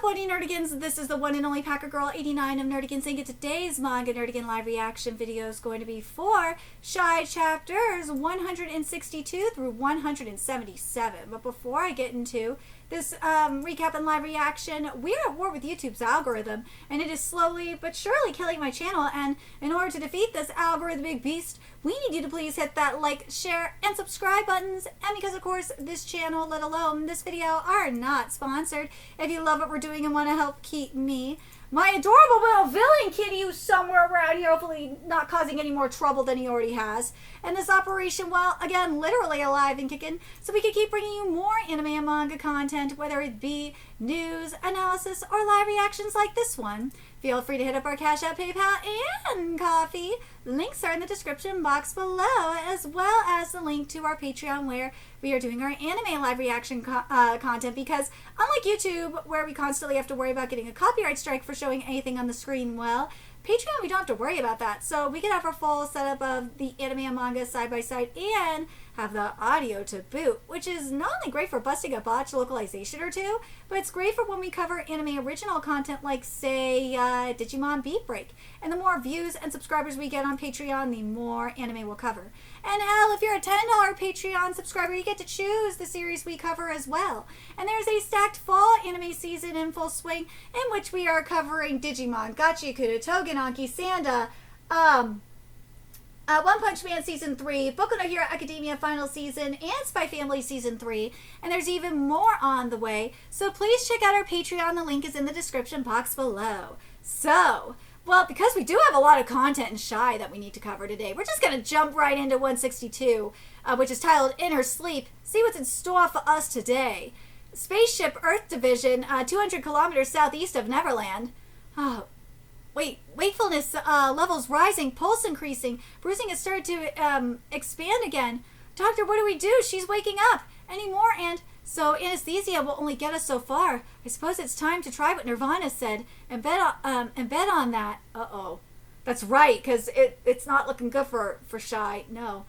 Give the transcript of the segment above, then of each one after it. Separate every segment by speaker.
Speaker 1: What Nerdigans? This is the one and only Packer Girl 89 of Nerdigans Inc. Today's Manga Nerdigan live reaction video is going to be for Shy Chapters 162 through 177. But before I get into this recap and live reaction, we are at war with YouTube's algorithm, and it is slowly but surely killing my channel. And in order to defeat this algorithmic beast, we need you to please hit that like, share, and subscribe buttons. And because, of course, this channel, let alone this video, are not sponsored. If you love what we're doing and want to help keep me, my adorable little villain kitty who's somewhere around here, hopefully not causing any more trouble than he already has, and this operation, well, again, literally alive and kicking, so we can keep bringing you more anime and manga content, whether it be news, analysis, or live reactions like this one. Feel free to hit up our Cash App, PayPal, and Coffee. Links are in the description box below, as well as the link to our Patreon, where we are doing our anime live reaction content, because unlike YouTube, where we constantly have to worry about getting a copyright strike for showing anything on the screen, well, Patreon, we don't have to worry about that. So we can have our full setup of the anime and manga side by side and have the audio to boot, which is not only great for busting a botched localization or two, but it's great for when we cover anime original content like, say, Digimon Beat Break. And the more views and subscribers we get on Patreon, the more anime we'll cover. And hell, if you're a $10 Patreon subscriber, you get to choose the series we cover as well. And there's a stacked fall anime season in full swing, in which we are covering Digimon, Gachikuta, Togenanki, Sanda, One Punch Man Season 3, Boku no Hero Academia Final Season, and Spy Family Season 3. And there's even more on the way, so please check out our Patreon. The link is in the description box below. So, well, because we do have a lot of content in Shy that we need to cover today, we're just going to jump right into 162, which is titled Inner Sleep. See what's in store for us today. Spaceship Earth Division, 200 kilometers southeast of Neverland. Oh, wait, wakefulness levels rising, pulse increasing. Bruising has started to expand again. Doctor, what do we do? She's waking up. Any more? And so anesthesia will only get us so far. I suppose it's time to try what Nirvana said and bet on that. Uh-oh. That's right, because it's not looking good for Shy. No.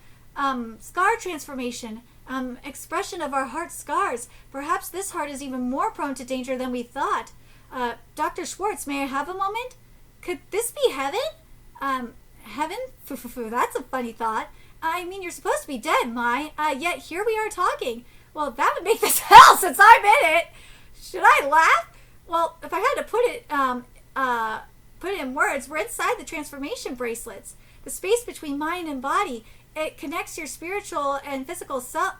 Speaker 1: Scar transformation. Expression of our heart scars. Perhaps this heart is even more prone to danger than we thought. Dr. Schwartz, may I have a moment? Could this be heaven? Heaven? That's a funny thought. I mean, you're supposed to be dead, Mai. Yet here we are talking. Well, that would make this hell since I'm in it. Should I laugh? Well, if I had to put it in words, we're inside the transformation bracelets. The space between mind and body. It connects your spiritual and physical self.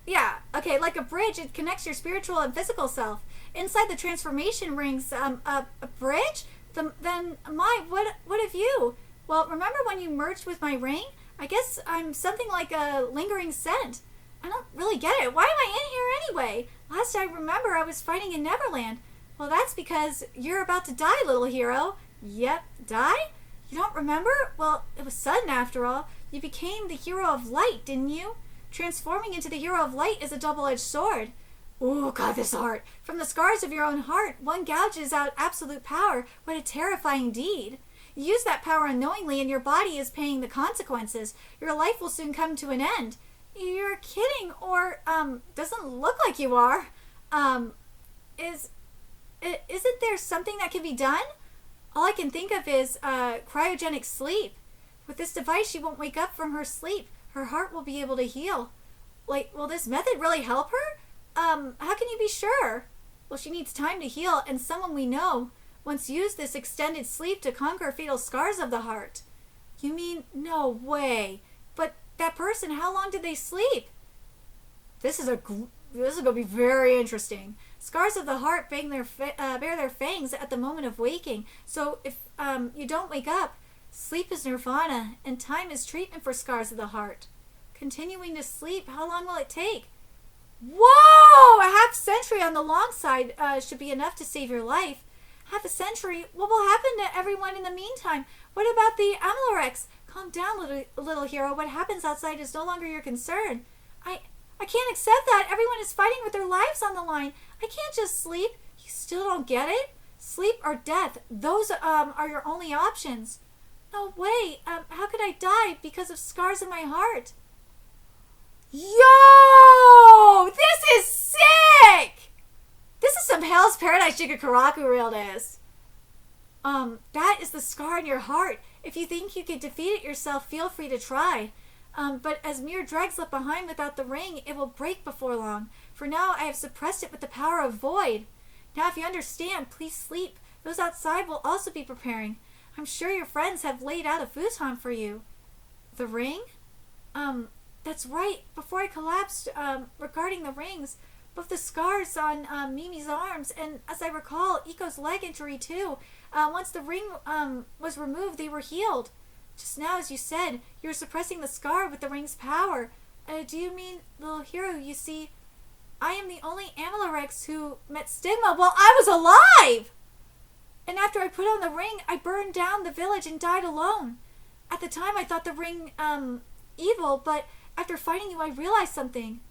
Speaker 1: Yeah, okay, like a bridge, it connects your spiritual and physical self. Inside the transformation rings, a bridge? Then, Mai, what of you? Well, remember when you merged with my ring? I guess I'm something like a lingering scent. I don't really get it. Why am I in here anyway? Last I remember, I was fighting in Neverland. Well, that's because you're about to die, little hero. Yep, die? You don't remember? Well, it was sudden after all. You became the hero of light, didn't you? Transforming into the hero of light is a double-edged sword. Ooh, God, this heart. From the scars of your own heart, one gouges out absolute power. What a terrifying deed. You use that power unknowingly, and your body is paying the consequences. Your life will soon come to an end. You're kidding, or, doesn't look like you are. Isn't there something that can be done? All I can think of is, cryogenic sleep. With this device, she won't wake up from her sleep. Her heart will be able to heal. Like, will this method really help her? How can you be sure? Well, she needs time to heal, and someone we know once used this extended sleep to conquer fatal scars of the heart. You mean, no way. But that person, how long did they sleep? This is going to be very interesting. Scars of the heart bear their fangs at the moment of waking. So if you don't wake up, sleep is nirvana, and time is treatment for scars of the heart. Continuing to sleep, how long will it take? Whoa! A half century on the long side should be enough to save your life. Half a century? What will happen to everyone in the meantime? What about the Amalorex? Calm down, little hero. What happens outside is no longer your concern. I can't accept that. Everyone is fighting with their lives on the line. I can't just sleep. You still don't get it? Sleep or death. Those are your only options. No way. How could I die because of scars in my heart? Yo! This is sick! I Shigakaraku real this. That is the scar in your heart. If you think you can defeat it yourself, feel free to try. But as mere dregs left behind without the ring, it will break before long. For now, I have suppressed it with the power of void. Now, if you understand, please sleep. Those outside will also be preparing. I'm sure your friends have laid out a futon for you. The ring? That's right. Before I collapsed, regarding the rings, both the scars on Mimi's arms, and as I recall, Iko's leg injury too. Once the ring was removed, they were healed. Just now, as you said, you're suppressing the scar with the ring's power. Do you mean, little hero, you see, I am the only Amalrex who met stigma while I was alive! And after I put on the ring, I burned down the village and died alone. At the time, I thought the ring, evil, but after fighting you, I realized something.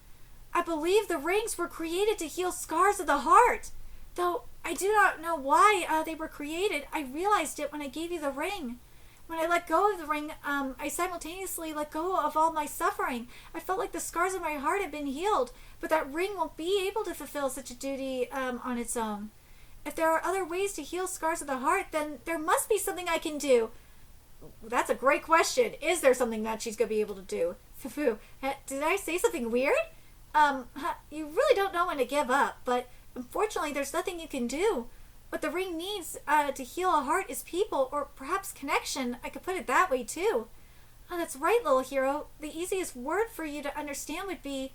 Speaker 1: I believe the rings were created to heal scars of the heart. Though I do not know why they were created, I realized it when I gave you the ring. When I let go of the ring, I simultaneously let go of all my suffering. I felt like the scars of my heart had been healed, but that ring won't be able to fulfill such a duty on its own. If there are other ways to heal scars of the heart, then there must be something I can do. That's a great question. Is there something that she's going to be able to do? Fufu, did I say something weird? You really don't know when to give up, but unfortunately there's nothing you can do. What the ring needs to heal a heart is people, or perhaps connection. I could put it that way too. Oh, that's right, little hero. The easiest word for you to understand would be,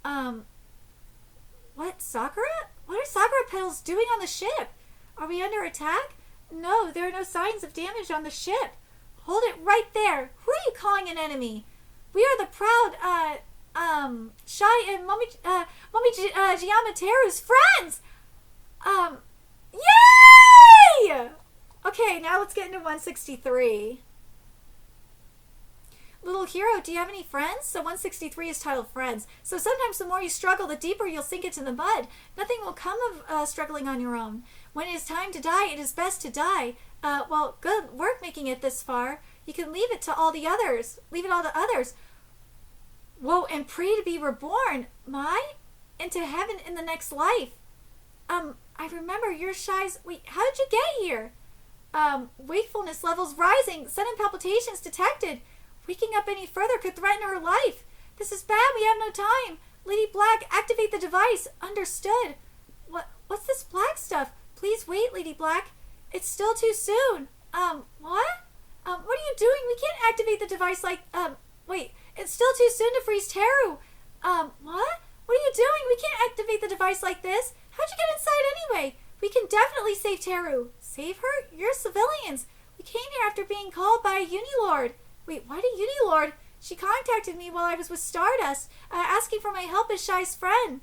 Speaker 1: what, Sakura? What are Sakura petals doing on the ship? Are we under attack? No, there are no signs of damage on the ship. Hold it right there. Who are you calling an enemy? We are the proud, Shai and Mommy Giamateru's friends! Yay! Okay, now let's get into 163. Little hero, do you have any friends? So 163 is titled Friends. So sometimes the more you struggle, the deeper you'll sink into the mud. Nothing will come of struggling on your own. When it is time to die, it is best to die. Well, good work making it this far. You can leave it to all the others. Leave it all to others. Whoa, and pray to be reborn. Into heaven in the next life. I remember your Shai's... Wait, how did you get here? Wakefulness levels rising. Sudden palpitations detected. Waking up any further could threaten her life. This is bad. We have no time. Lady Black, activate the device. Understood. What's this black stuff? Please wait, Lady Black. It's still too soon. What? What are you doing? We can't activate the device like... Wait. It's still too soon to freeze Teru. What? What are you doing? We can't activate the device like this. How'd you get inside anyway? We can definitely save Teru. Save her? You're civilians. We came here after being called by a Unilord. Wait, why did Unilord? She contacted me while I was with Stardust, asking for my help as Shai's friend.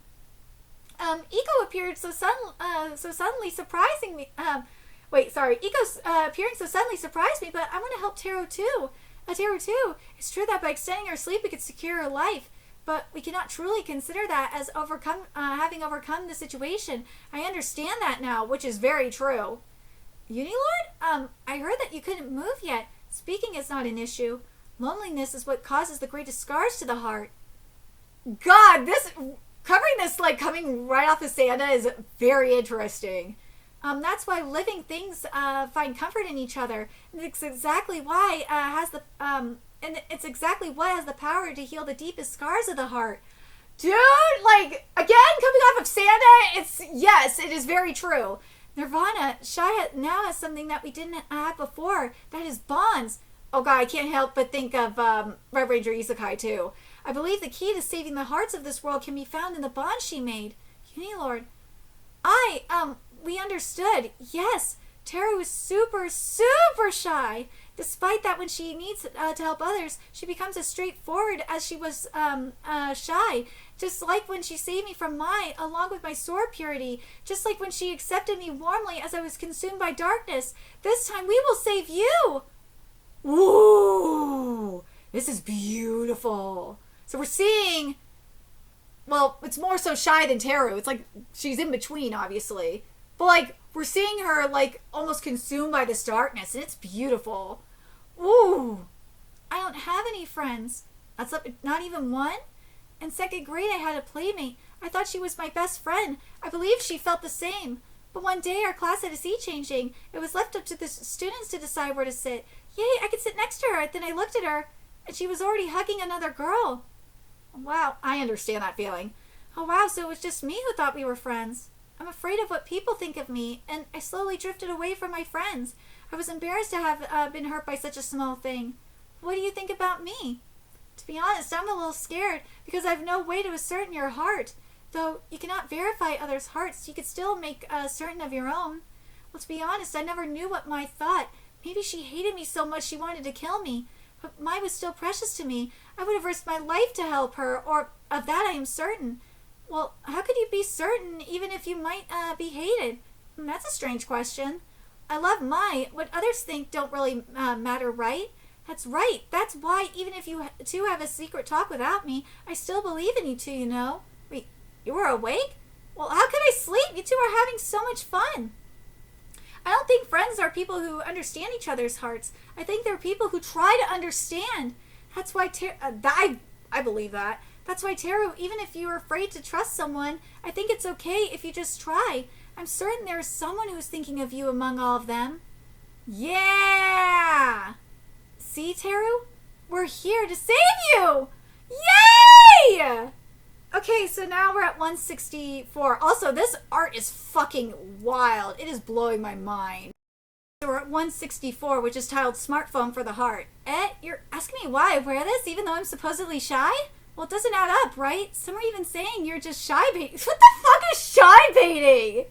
Speaker 1: Iko appeared so suddenly surprising me. Iko's appearing so suddenly surprised me, but I want to help Teru too. It's true that by extending her sleep we could secure her life, but we cannot truly consider that as having overcome the situation. I understand that now, which is very true. Unilord? I heard that you couldn't move yet. Speaking is not an issue. Loneliness is what causes the greatest scars to the heart. God, covering this like coming right off of Santa is very interesting. That's why living things find comfort in each other. And it's exactly why it's exactly what has the power to heal the deepest scars of the heart. Dude, like again, coming off of Santa, it is very true. Nirvana, Shai now has something that we didn't have before. That is bonds. Oh god, I can't help but think of Red Ranger Isekai too. I believe the key to saving the hearts of this world can be found in the bond she made. Unilord. We understood. Yes, Teru is super, super shy. Despite that, when she needs to help others, she becomes as straightforward as she was shy. Just like when she saved me from along with my sword purity. Just like when she accepted me warmly as I was consumed by darkness. This time we will save you. Woo! This is beautiful. So we're seeing... Well, it's more so shy than Teru. It's like she's in between, obviously. But, like, we're seeing her, like, almost consumed by this darkness. And it's beautiful. Ooh. I don't have any friends. Not even one? In second grade, I had a playmate. I thought she was my best friend. I believe she felt the same. But one day our class had a seat changing. It was left up to the students to decide where to sit. Yay, I could sit next to her. Then I looked at her, and she was already hugging another girl. Wow, I understand that feeling. Oh wow, so it was just me who thought we were friends. I'm afraid of what people think of me, and I slowly drifted away from my friends. I was embarrassed to have been hurt by such a small thing. What do you think about me? To be honest, I'm a little scared because I have no way to ascertain your heart. Though you cannot verify others' hearts, you could still make certain of your own. Well, to be honest, I never knew what Mai thought. Maybe she hated me so much she wanted to kill me. But Mai was still precious to me. I would have risked my life to help her, or of that I am certain. Well, how could you be certain even if you might be hated? That's a strange question. I love Mai. What others think don't really matter, right? That's right. That's why even if you two have a secret talk without me, I still believe in you two, you know. Wait, you were awake? Well, how could I sleep? You two are having so much fun. I don't think friends are people who understand each other's hearts. I think they're people who try to understand. That's why I believe that. That's why, Teru, even if you're afraid to trust someone, I think it's okay if you just try. I'm certain there is someone who's thinking of you among all of them. Yeah! See, Teru? We're here to save you! Yay! Okay, so now we're at 164. Also, this art is fucking wild. It is blowing my mind. So we're at 164, which is titled Smartphone for the Heart. You're asking me why I wear this, even though I'm supposedly shy? Well, it doesn't add up, right? Some are even saying you're just shy baiting. What the fuck is shy baiting?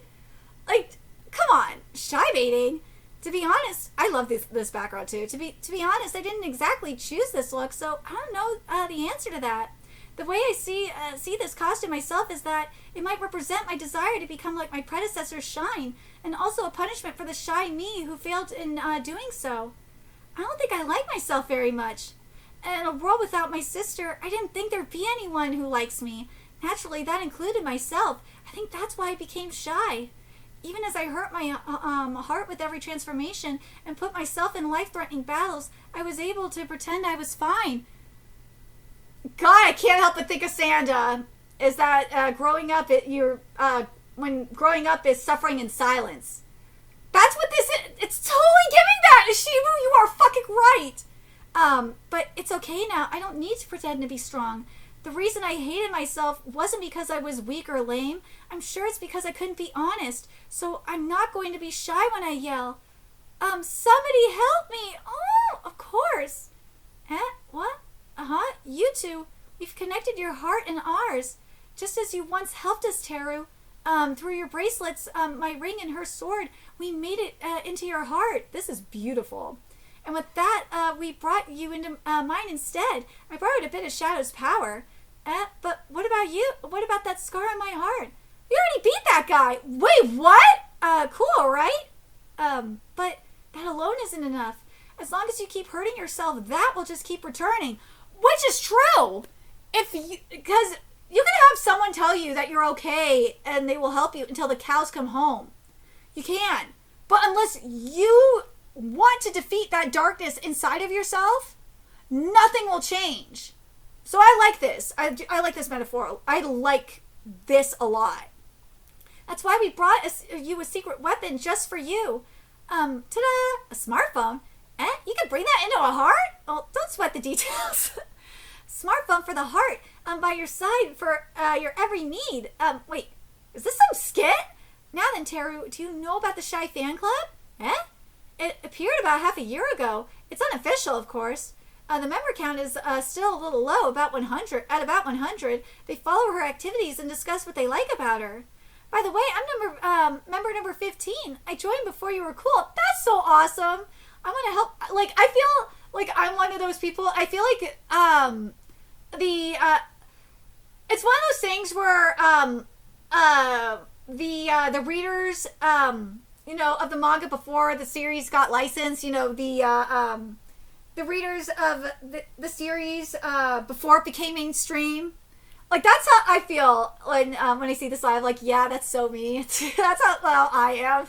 Speaker 1: Like, come on, shy baiting? To be honest, I love this background too. To be honest, I didn't exactly choose this look, so I don't know the answer to that. The way I see this costume myself is that it might represent my desire to become like my predecessor Shine, and also a punishment for the shy me who failed in doing so. I don't think I like myself very much. In a world without my sister, I didn't think there'd be anyone who likes me. Naturally, that included myself. I think that's why I became shy. Even as I hurt my heart with every transformation and put myself in life-threatening battles, I was able to pretend I was fine. God, I can't help but think of Sanda. Is that growing up, when growing up is suffering in silence. That's what this is. It's totally giving that. Ishibu, you are fucking right. But it's okay now. I don't need to pretend to be strong. The reason I hated myself wasn't because I was weak or lame. I'm sure it's because I couldn't be honest. So I'm not going to be shy when I yell. Somebody help me. Oh, of course. What? You two. We've connected your heart and ours. Just as you once helped us, Teru. Through your bracelets, my ring and her sword, we made it into your heart. This is beautiful. And with that, we brought you into mine instead. I borrowed a bit of Shadow's power. But what about you? What about that scar on my heart? We already beat that guy. Wait, what? Cool, right? But that alone isn't enough. As long as you keep hurting yourself, that will just keep returning. Which is true. Because you can have someone tell you that you're okay and they will help you until the cows come home. You can. But unless you want to defeat that darkness inside of yourself, nothing will change. So I like this. I like this metaphor. I like this a lot. That's why we brought you a secret weapon just for you. Ta-da! A smartphone. You can bring that into a heart? Oh, don't sweat the details. Smartphone for the heart. By your side for your every need. Wait, is this some skit? Now then, Teru, do you know about the Shy Fan Club? It appeared about half a year ago. It's unofficial, of course. The member count is still a little low, about 100. At about 100, they follow her activities and discuss what they like about her. By the way, I'm member number 15. I joined before you were cool. That's so awesome. I want to help. Like, I feel like I'm one of those people. I feel like it's one of those things where the readers of the manga before the series got licensed, the readers of the series before it became mainstream. Like, that's how I feel when I see this live. Like, yeah, that's so me. That's how I am.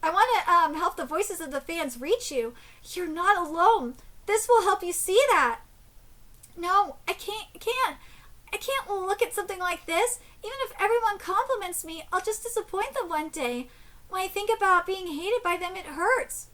Speaker 1: I want to help the voices of the fans reach you. You're not alone. This will help you see that. No, I can't. I can't look at something like this. Even if everyone compliments me, I'll just disappoint them one day. When I think about being hated by them, it hurts.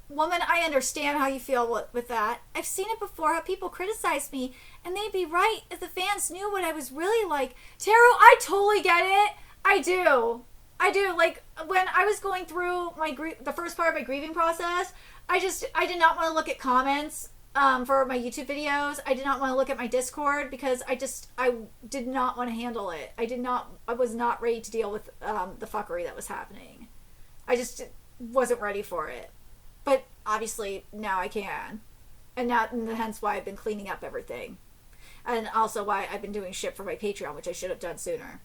Speaker 1: Woman, I understand how you feel with that. I've seen it before, how people criticize me, and they'd be right if the fans knew what I was really like. Taro, I totally get it. I do. Like, when I was going through the first part of my grieving process, I did not want to look at comments for my YouTube videos. I did not want to look at my Discord because I did not want to handle it. I was not ready to deal with the fuckery that was happening. I just wasn't ready for it. But obviously now I can. And hence why I've been cleaning up everything. And also why I've been doing shit for my Patreon, which I should have done sooner.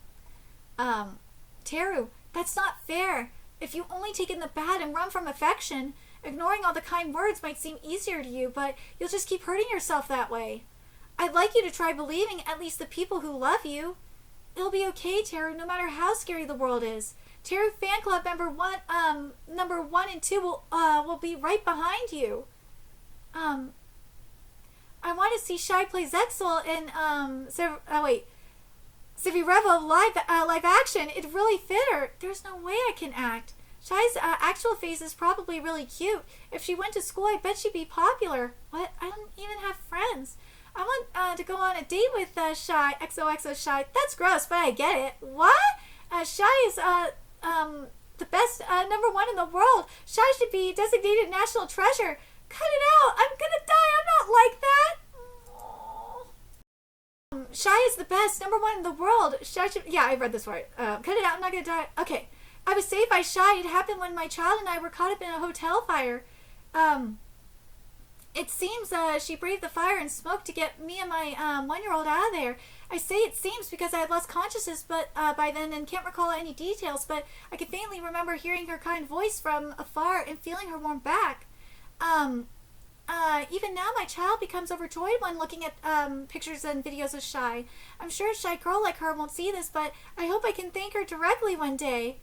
Speaker 1: Teru, that's not fair. If you only take in the bad and run from affection, ignoring all the kind words might seem easier to you, but you'll just keep hurting yourself that way. I'd like you to try believing at least the people who love you. It'll be okay, Teru, no matter how scary the world is. Teru Fan Club number 1 and 2 will be right behind you. I want to see Shai play Zexel in Civirevo live action. It'd really fit her. There's no way I can act. Shai's actual face is probably really cute. If she went to school, I bet she'd be popular. What? I don't even have friends. I want to go on a date with Shai, XOXO Shai. That's gross, but I get it. What? Shai is the best number 1 in the world. Shai should be designated national treasure. Cut it out. I'm gonna die. I'm not like that. Shai is the best, number 1 in the world. Shai should... Yeah, I read this part. Cut it out. I'm not gonna die. Okay. I was saved by Shai. It happened when my child and I were caught up in a hotel fire. It seems she braved the fire and smoke to get me and my 1-year-old out of there. I say it seems because I had lost consciousness by then and can't recall any details, but I can faintly remember hearing her kind voice from afar and feeling her warm back. Even now my child becomes overjoyed when looking at pictures and videos of Shai. I'm sure a shy girl like her won't see this, but I hope I can thank her directly one day.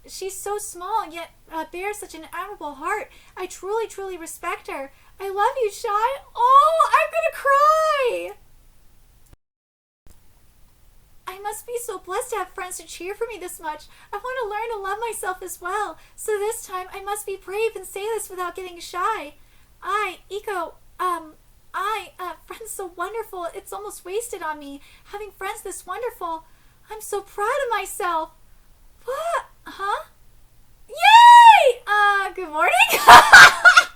Speaker 1: She's so small and yet bears such an admirable heart. I truly, truly respect her. I love you, Shai. Oh, I'm gonna cry! I must be so blessed to have friends to cheer for me this much. I want to learn to love myself as well. So this time I must be brave and say this without getting shy. Friends so wonderful. It's almost wasted on me. Having friends this wonderful. I'm so proud of myself. What? Huh? Yay! Good morning? What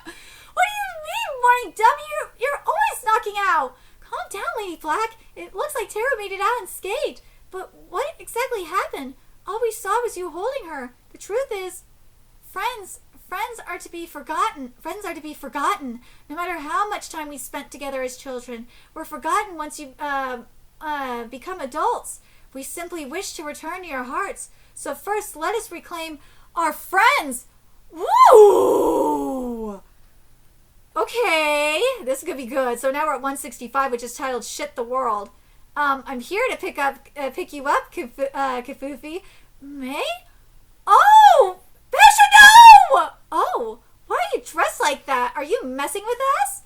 Speaker 1: do you mean, morning, dummy? You're always knocking out. Calm down, Lady Black. It looks like Tara made it out unscathed. But what exactly happened? All we saw was you holding her. The truth is, friends are to be forgotten. Friends are to be forgotten. No matter how much time we spent together as children, we're forgotten once you become adults. We simply wish to return to your hearts. So first, let us reclaim our friends. Woo! Okay, this is gonna be good. So now we're at 165, which is titled "Shit the World." I'm here to pick you up, Kafufi. May? Oh, Pesha, no! Oh, why are you dressed like that? Are you messing with us?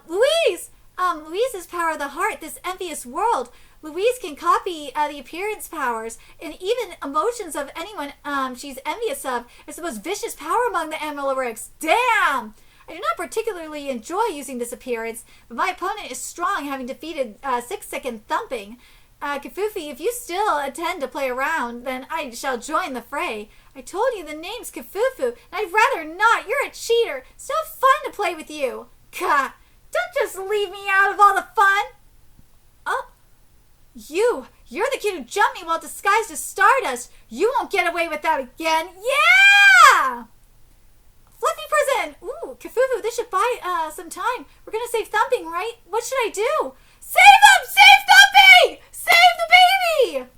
Speaker 1: Louise. Louise's power of the heart. This envious world. Louise can copy the appearance powers and even emotions of anyone she's envious of. It's the most vicious power among the Amalurics. Damn! I do not particularly enjoy using this appearance, but my opponent is strong, having defeated 6-second thumping. Kafufi, if you still intend to play around, then I shall join the fray. I told you the name's Kafufu, and I'd rather not. You're a cheater. It's no fun to play with you. Gah! Don't just leave me out of all the fun. Oh, you're the kid who jumped me while disguised as Stardust. You won't get away with that again. Yeah! Fluffy prison! Ooh, Kafufu, this should buy some time. We're gonna save Thumping, right? What should I do? Save him! Save Thumping! Save the baby!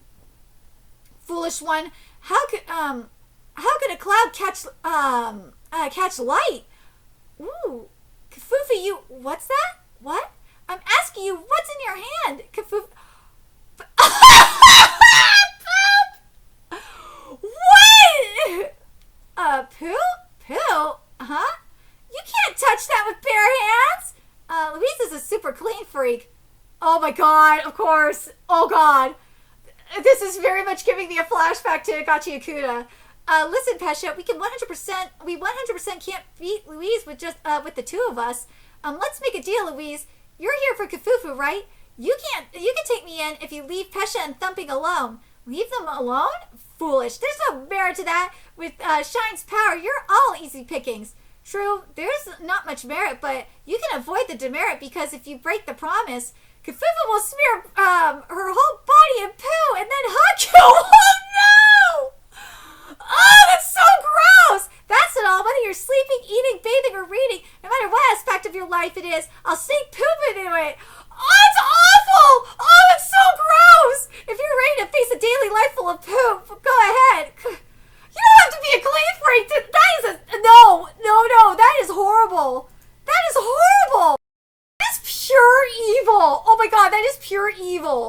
Speaker 1: Foolish one. How could a cloud catch light? Ooh, Kafufu, what's that? What? I'm asking you, what's in your hand? Kafufu. What? Poop? Poo? Huh? You can't touch that with bare hands! Louise is a super clean freak. Oh Oh my god, of course. Oh god. This is very much giving me a flashback to Gachi Akuda. Listen, Pesha, we 100% can't beat Louise with with the two of us. Let's make a deal, Louise. You're here for Kafufu, right? You can take me in if you leave Pesha and Thumping alone. Leave them alone? Foolish. There's no merit to that. With Shine's power, you're all easy pickings. True, there's not much merit, but you can avoid the demerit because if you break the promise, Kafufu will smear her whole body in poo and then hug you. Oh no! Oh, that's so gross! That's it all. Whether you're sleeping, eating, bathing, or reading, no matter what aspect of your life it is, I'll sneak poop into it. Oh, it's awful! Oh, it's so gross! If you're ready to face a daily life full of poop, go ahead. You don't have to be a clean freak. That is no. That is horrible. That is horrible. That is pure evil. Oh my god, that is pure evil.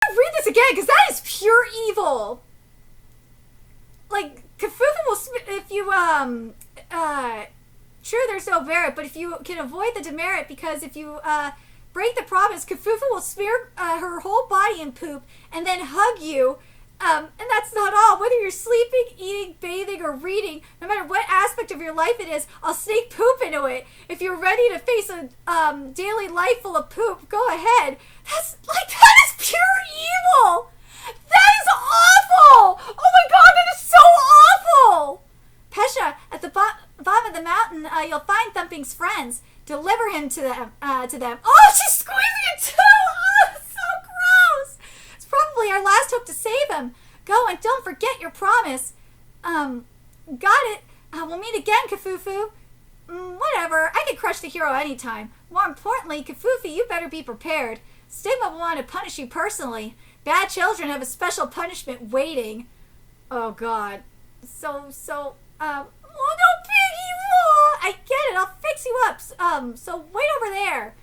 Speaker 1: I'm gonna read this again because that is pure evil. Like, Kafufu will, if you, sure, there's no merit, but if you can avoid the demerit, because if you, break the promise, Kafufu will smear her whole body in poop and then hug you. And that's not all. Whether you're sleeping, eating, bathing, or reading, no matter what aspect of your life it is, I'll sneak poop into it. If you're ready to face a daily life full of poop, go ahead. That is pure evil. That is awful. Oh my god, that is so awful. Pesha, at the bottom of the mountain, you'll find Thumping's friends. Deliver him to them. Oh, she's squeezing it too. Oh, it's so gross. It's probably our last hope to save him. Go and don't forget your promise. Got it. We'll meet again, Kafufu. Whatever. I can crush the hero anytime. More importantly, Kafufu, you better be prepared. Stigma will want to punish you personally. Bad children have a special punishment waiting. Oh God. Oh no, Piggy! I get it. I'll fix you up. So wait over there.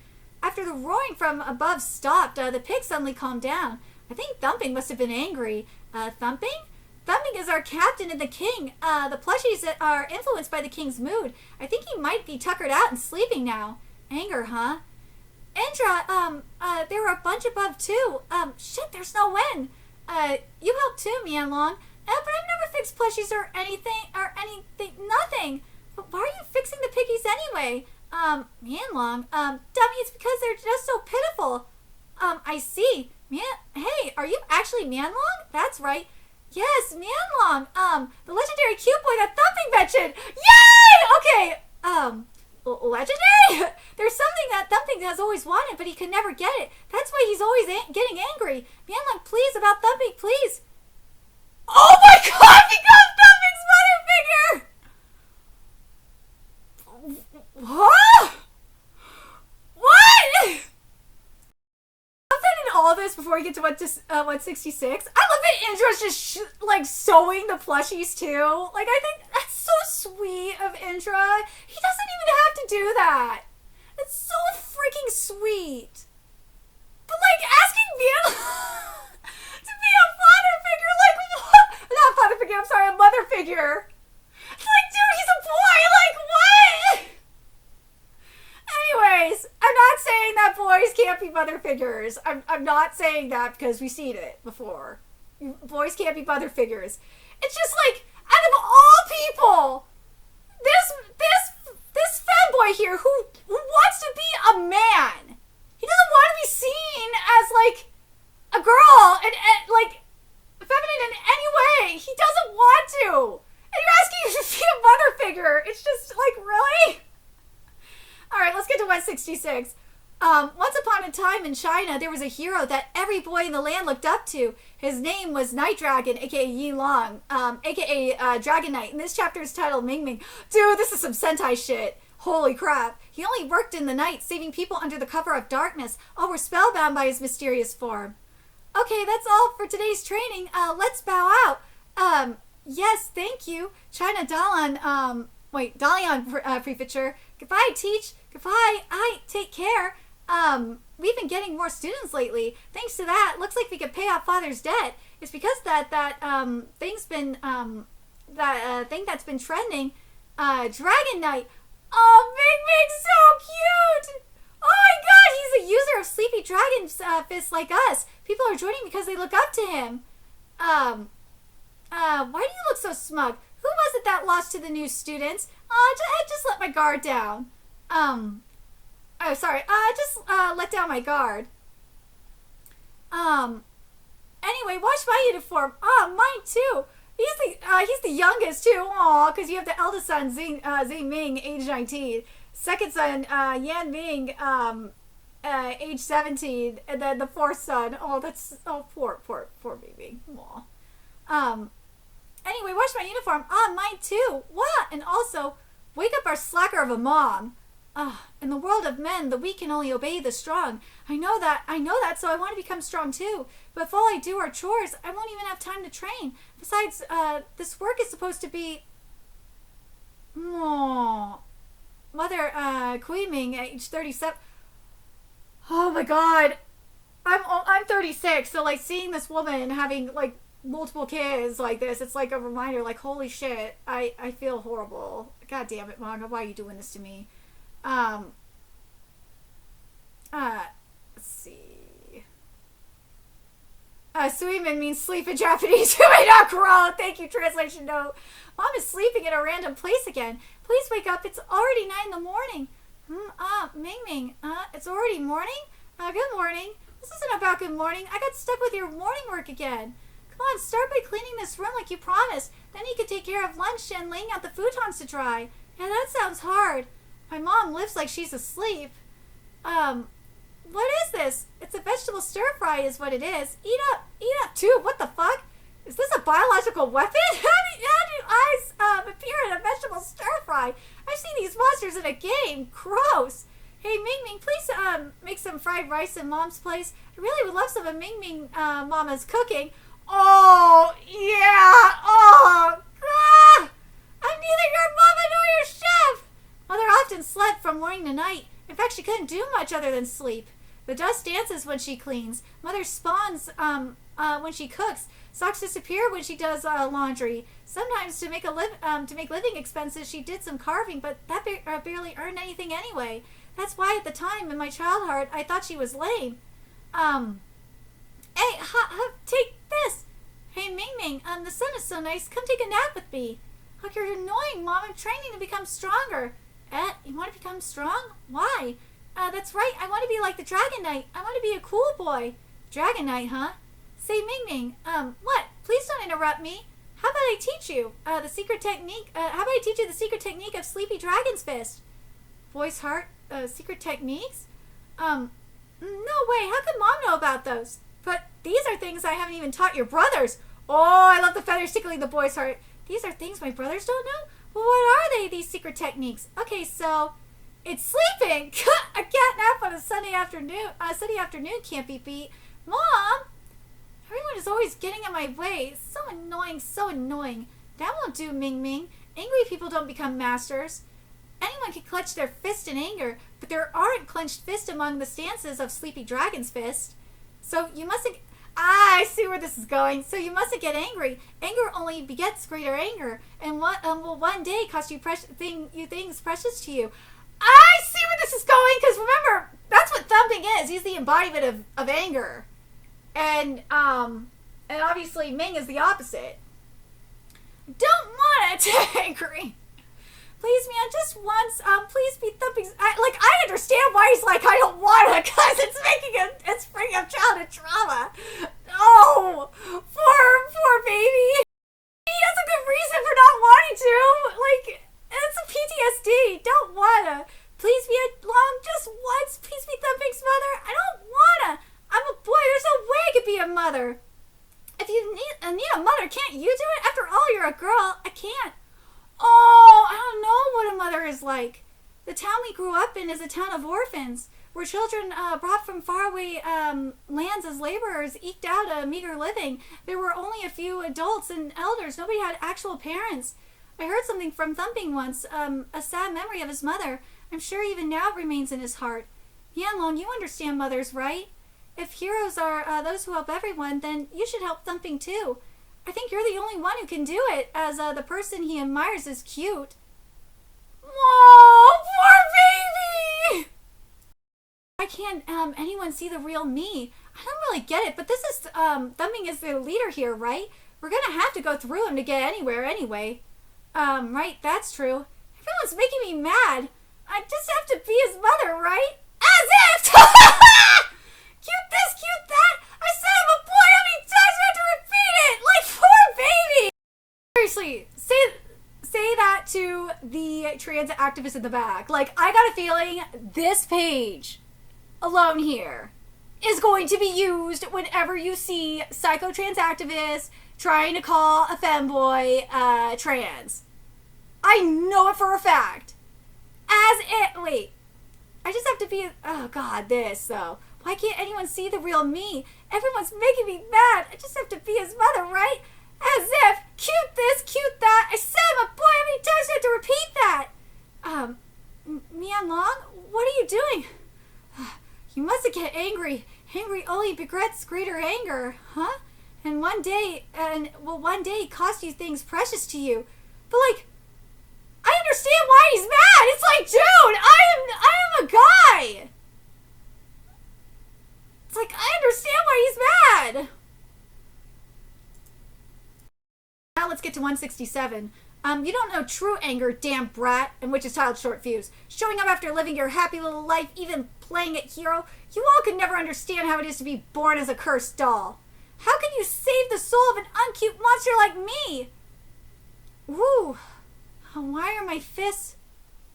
Speaker 1: After the roaring from above stopped, the pig suddenly calmed down. I think Thumping must have been angry. Thumping? Thumping is our captain and the king. The plushies are influenced by the king's mood. I think he might be tuckered out and sleeping now. Anger, huh? Indra, there were a bunch above too. Shit, there's no end. You helped too, Mianlong. But I've never fixed plushies or anything, nothing. But why are you fixing the piggies anyway? Mianlong, dummy, it's because they're just so pitiful. I see. Hey, are you actually Mianlong? That's right. Yes, Mianlong. The legendary cute boy that Thumping mentioned. Yay! Okay, legendary? There's something that Thumping has always wanted, but he could never get it. That's why he's always getting angry. Mianlong, please, about Thumping, please. Oh my god, because Thumping's mother figure! Huh? What? Something in all this before we get to 166. I love that Indra's just sewing the plushies too. Like, I think that's so sweet of Indra. He doesn't even have to do that. It's so freaking sweet. But asking me to be a father figure, what? Not father figure, I'm sorry, a mother figure. Dude, he's a boy, what? Anyways, I'm not saying that boys can't be mother figures. I'm not saying that because we've seen it before. Boys can't be mother figures. It's just out of all people, this fanboy here who wants to be a man, he doesn't want to be seen as a girl and feminine in any way. He doesn't want to. And you're asking him to be a mother figure. It's just really? Alright, let's get to 166. Once upon a time in China, there was a hero that every boy in the land looked up to. His name was Night Dragon, aka Yi Long, aka Dragon Knight. And this chapter is titled Ming Ming. Dude, this is some Sentai shit. Holy crap. He only worked in the night, saving people under the cover of darkness. All were spellbound by his mysterious form. Okay, that's all for today's training. Let's bow out. Yes, thank you. China Dalian, Dalian Prefecture. Goodbye, Teach. Goodbye. Take care. We've been getting more students lately. Thanks to that, looks like we could pay off Father's debt. It's because that thing's been, thing that's been trending, Dragon Knight. Oh, Ming Ming's so cute. Oh my god, he's a user of Sleepy Dragon's Fist like us. People are joining because they look up to him. Why do you look so smug? Who was it that lost to the new students? I just let my guard down. Oh, sorry. I just let down my guard. Anyway, watch my uniform. Mine too. He's the youngest too. Aw, because you have the eldest son, Zing Ming, age 19. Second son, Yan Ming, age 17. And then the fourth son. Poor baby. Aw. Anyway, watch my uniform. Mine too. What? And also, wake up our slacker of a mom. In the world of men, the weak can only obey the strong. I know that, so I want to become strong too. But if all I do are chores, I won't even have time to train. Besides, this work is supposed to be... Mother, Kui Ming, age 37... Oh my god. I'm 36, so like seeing this woman having like multiple kids like this, it's like a reminder, like holy shit, I feel horrible. God damn it, Manga, why are you doing this to me? Let's see. Suimin means sleep in Japanese. Kuro. Thank you, translation note. Mom is sleeping in a random place again. Please wake up. It's already 9 in the morning. Ming Ming. It's already morning? Good morning. This isn't about good morning. I got stuck with your morning work again. Come on, start by cleaning this room like you promised. Then you could take care of lunch and laying out the futons to dry. Yeah, that sounds hard. My mom lives like she's asleep. What is this? It's a vegetable stir fry is what it is. Eat up too. What the fuck? Is this a biological weapon? How do eyes appear in a vegetable stir fry? I've seen these monsters in a game. Gross. Hey, Ming Ming, please make some fried rice in Mom's place. I really would love some of Ming Ming Mama's cooking. Oh, yeah. Oh, I'm neither your mama nor your chef. Mother often slept from morning to night. In fact, she couldn't do much other than sleep. The dust dances when she cleans. Mother spawns when she cooks. Socks disappear when she does laundry. Sometimes to make living expenses, she did some carving, but that barely earned anything anyway. That's why at the time in my child heart, I thought she was lame. Hey, take this. Hey, Ming Ming, the sun is so nice. Come take a nap with me. Oh, you're annoying, Mom. I'm training to become stronger. You want to become strong? Why? That's right. I want to be like the Dragon Knight. I want to be a cool boy. Dragon Knight, huh? Say, Ming Ming, what? Please don't interrupt me. How about I teach you the secret technique? How about I teach you the secret technique of Sleepy Dragon's Fist? Voice heart, secret techniques? No way. How could Mom know about those? But these are things I haven't even taught your brothers. Oh, I love the feathers tickling the boy's heart. These are things my brothers don't know? Well, what are they, these secret techniques? Okay, so it's sleeping. A cat nap on a Sunday afternoon. Sunday afternoon can't be beat. Mom, everyone is always getting in my way. So annoying, so annoying. That won't do, Ming Ming. Angry people don't become masters. Anyone can clench their fist in anger, but there aren't clenched fists among the stances of Sleepy Dragon's Fist. So you mustn't... I see where this is going. So you mustn't get angry. Anger only begets greater anger, and what will one day cost you things precious to you. I see where this is going, because remember, that's what thumping is. He's the embodiment of anger, and obviously Ming is the opposite. Don't want to get angry. Please, man, just once. Please be thumping. I understand why he's like, I don't want to, because it's bringing up childhood trauma. Oh, poor baby. He has a good reason for not wanting to. Like, it's a PTSD. Don't want to. Please be alone just once. Please be thumping's mother. I don't want to. I'm a boy. There's no way I could be a mother. If you need a mother, can't you do it? After all, you're a girl. I can't. Oh, I don't know what a mother is like. The town we grew up in is a town of orphans, where children brought from faraway lands as laborers eked out a meager living. There were only a few adults and elders. Nobody had actual parents. I heard something from Thumping once, a sad memory of his mother. I'm sure even now it remains in his heart. Yanlong, you understand mothers, right? If heroes are those who help everyone, then you should help Thumping too. I think you're the only one who can do it, as the person he admires is cute. Oh, poor baby! Why can't anyone see the real me? I don't really get it, but this is Thumbing is the leader here, right? We're gonna have to go through him to get anywhere anyway. Right, that's true. Everyone's making me mad. I just have to be his mother, right? As if! Cute this, cute that. I said I'm a boy. How many times do I have to repeat it? Like poor baby. Seriously, say that to the trans activist in the back. Like, I got a feeling this page alone here is going to be used whenever you see psycho trans activists trying to call a femboy trans. I know it for a fact. Wait, I just have to be, oh god, this though. Why can't anyone see the real me? Everyone's making me mad. I just have to be his mother, right? As if, cute this, cute that. I said I'm a boy. How many times do I have to repeat that? Mian Long, what are you doing? You mustn't get angry. Angry only begets greater anger, huh? And one day cost you things precious to you. But like, I understand why he's mad. It's like, dude, I am a guy. It's like, I understand why he's mad. Now let's get to 167. You don't know true anger, damn brat, and which is titled Short Fuse. Showing up after living your happy little life, even playing at hero. You all could never understand how it is to be born as a cursed doll. How can you save the soul of an uncute monster like me? Woo. Why are my fists...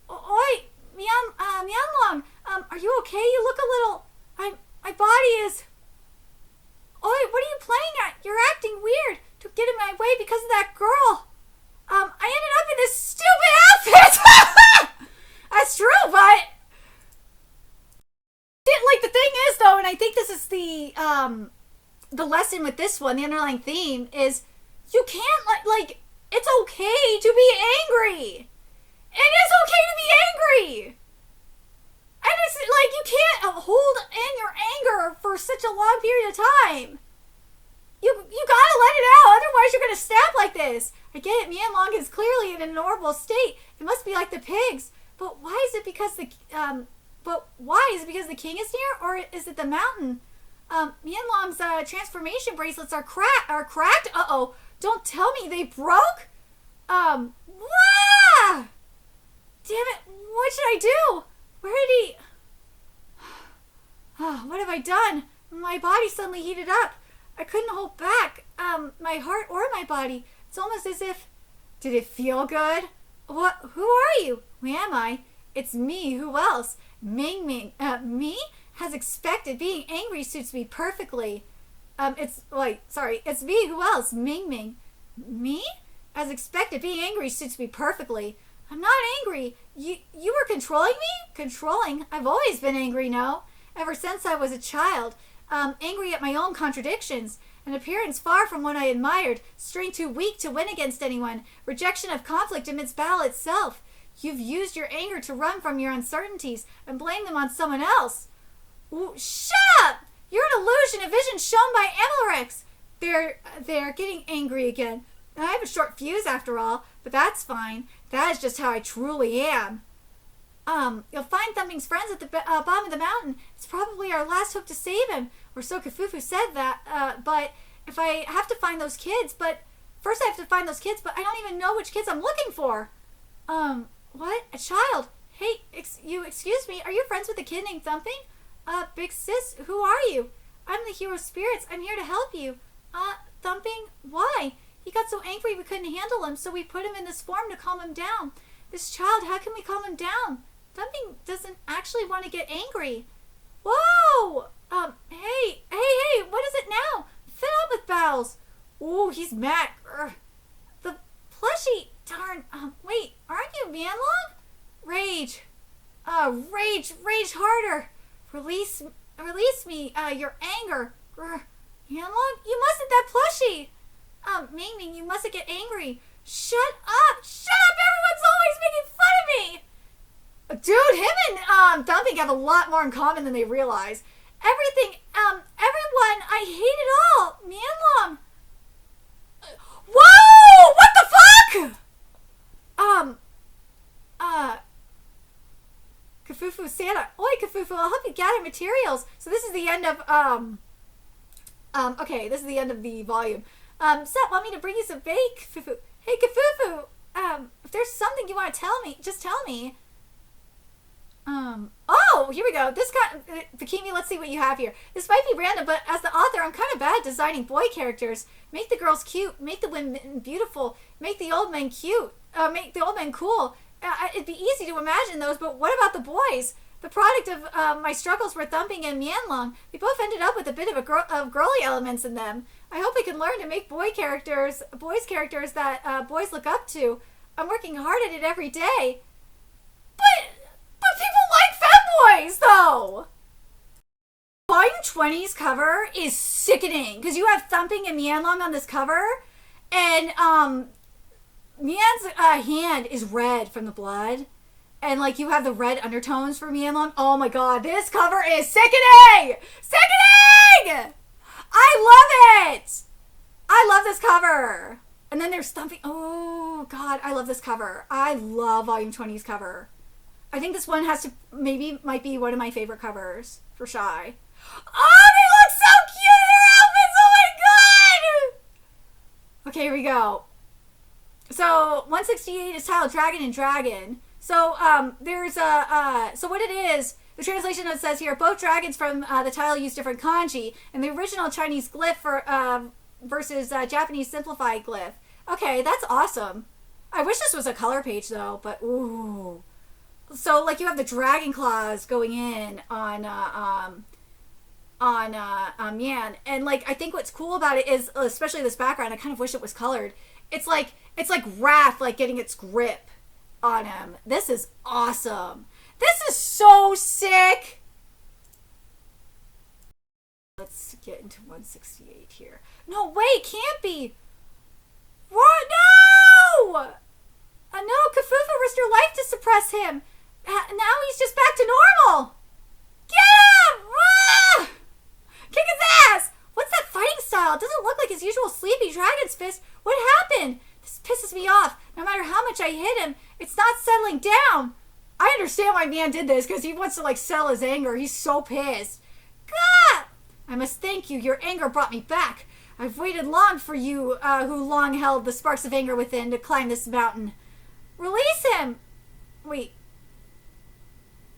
Speaker 1: Oi, Mianlong, are you okay? You look a little... My body is... Oi, what are you playing at? You're acting weird. Don't get in my way because of that girl. I ended up in this stupid outfit. That's true, but... Like, the thing is, though, and I think this is the lesson with this one, the underlying theme, is you can't, like, it's okay to be angry. It is okay to be angry. And it's, like, you can't hold in your anger for such a long period of time. You gotta let it out, otherwise you're gonna snap like this. I get it, Mian Long is clearly in a normal state. It must be like the pigs. But why is it because the king is here, or is it the mountain? Mian Long's transformation bracelets are cracked. Uh-oh. Don't tell me they broke? Wah! Damn it, what should I do? Where did he... Oh, what have I done? My body suddenly heated up. I couldn't hold back my heart or my body. It's almost as if... Did it feel good? What? Who are you? Who am I? It's me. Who else? Ming. Me? As expected. Being angry suits me perfectly. It's me. Who else? Ming. Me? As expected. Being angry suits me perfectly. I'm not angry. You were controlling me? Controlling? I've always been angry, no? Ever since I was a child. Angry at my own contradictions. An appearance far from what I admired. Strength too weak to win against anyone. Rejection of conflict amidst battle itself. You've used your anger to run from your uncertainties and blame them on someone else. Ooh, shut up! You're an illusion, a vision shown by Amalrex. They're getting angry again. I have a short fuse after all, but that's fine. That is just how I truly am. You'll find Thumbing's friends at the bottom of the mountain. It's probably our last hope to save him. Or so Kafufu said that. But if I have to find those kids, but I don't even know which kids I'm looking for. What? A child? Hey, excuse me, are you friends with a kid named Thumping? Big sis, who are you? I'm the hero spirits. I'm here to help you. Thumping? Why? He got so angry we couldn't handle him, so we put him in this form to calm him down. This child, how can we calm him down? Thumping doesn't actually want to get angry. Whoa! Hey, what is it now? Fed up with battles. Ooh, he's mad. The plushie, darn. Wait, aren't you Mianlong? Rage. Rage harder. Release me, your anger. Mianlong, you mustn't, that plushie. Ming, you mustn't get angry. Shut up, everyone's always making fun of me. Dude, him and Thumping have a lot more in common than they realize. Everything, everyone, I hate it all. Mianlong. Whoa! What the fuck? Kafufu Santa. Oi, Kafufu, I'll help you gather materials. So this is the end of, okay, this is the end of the volume. Set, want me to bring you some bake, Kafufu? Hey, Kafufu, if there's something you want to tell me, just tell me. Oh, here we go. This got, Bikini, let's see what you have here. This might be random, but as the author, I'm kind of bad at designing boy characters. Make the girls cute, make the women beautiful, make the old men cute, make the old men cool. It'd be easy to imagine those, but what about the boys? The product of my struggles were Thumping and Mianlong. They both ended up with a bit of girly elements in them. I hope I can learn to make boys characters that boys look up to. I'm working hard at it every day. But people like femboys, though! Volume 20's cover is sickening, because you have Thumping and Mianlong on this cover, and Mian's hand is red from the blood, and like you have the red undertones for Mianlong. Oh my god, this cover is sickening! Sickening! I love it! I love this cover! And then there's Thumping. Oh god, I love this cover. I love Volume 20's cover. I think this one might be one of my favorite covers for Shy. Oh, they look so cute in their outfits! Oh my god! Okay, here we go. So 168 is titled Dragon and Dragon. So there's so what it is, the translation note says here, both dragons from the title use different kanji, and the original Chinese glyph for versus Japanese simplified glyph. Okay, that's awesome. I wish this was a color page though, but ooh. So like you have the dragon claws going in on Mian, and like I think what's cool about it is, especially this background, I kind of wish it was colored. It's like Wrath like getting its grip on him. This is awesome. This is so sick. Let's get into 168 here. No, wait, can't be. What? No! No, Kafufu risked her life to suppress him. Now he's just back to normal. Get him! Ah! Kick his ass! What's that fighting style? It doesn't look like his usual sleepy dragon's fist. What happened? This pisses me off. No matter how much I hit him, it's not settling down. I understand why Mian did this, because he wants to like settle his anger. He's so pissed. God! I must thank you. Your anger brought me back. I've waited long for you, who long held the sparks of anger within, to climb this mountain. Release him! Wait.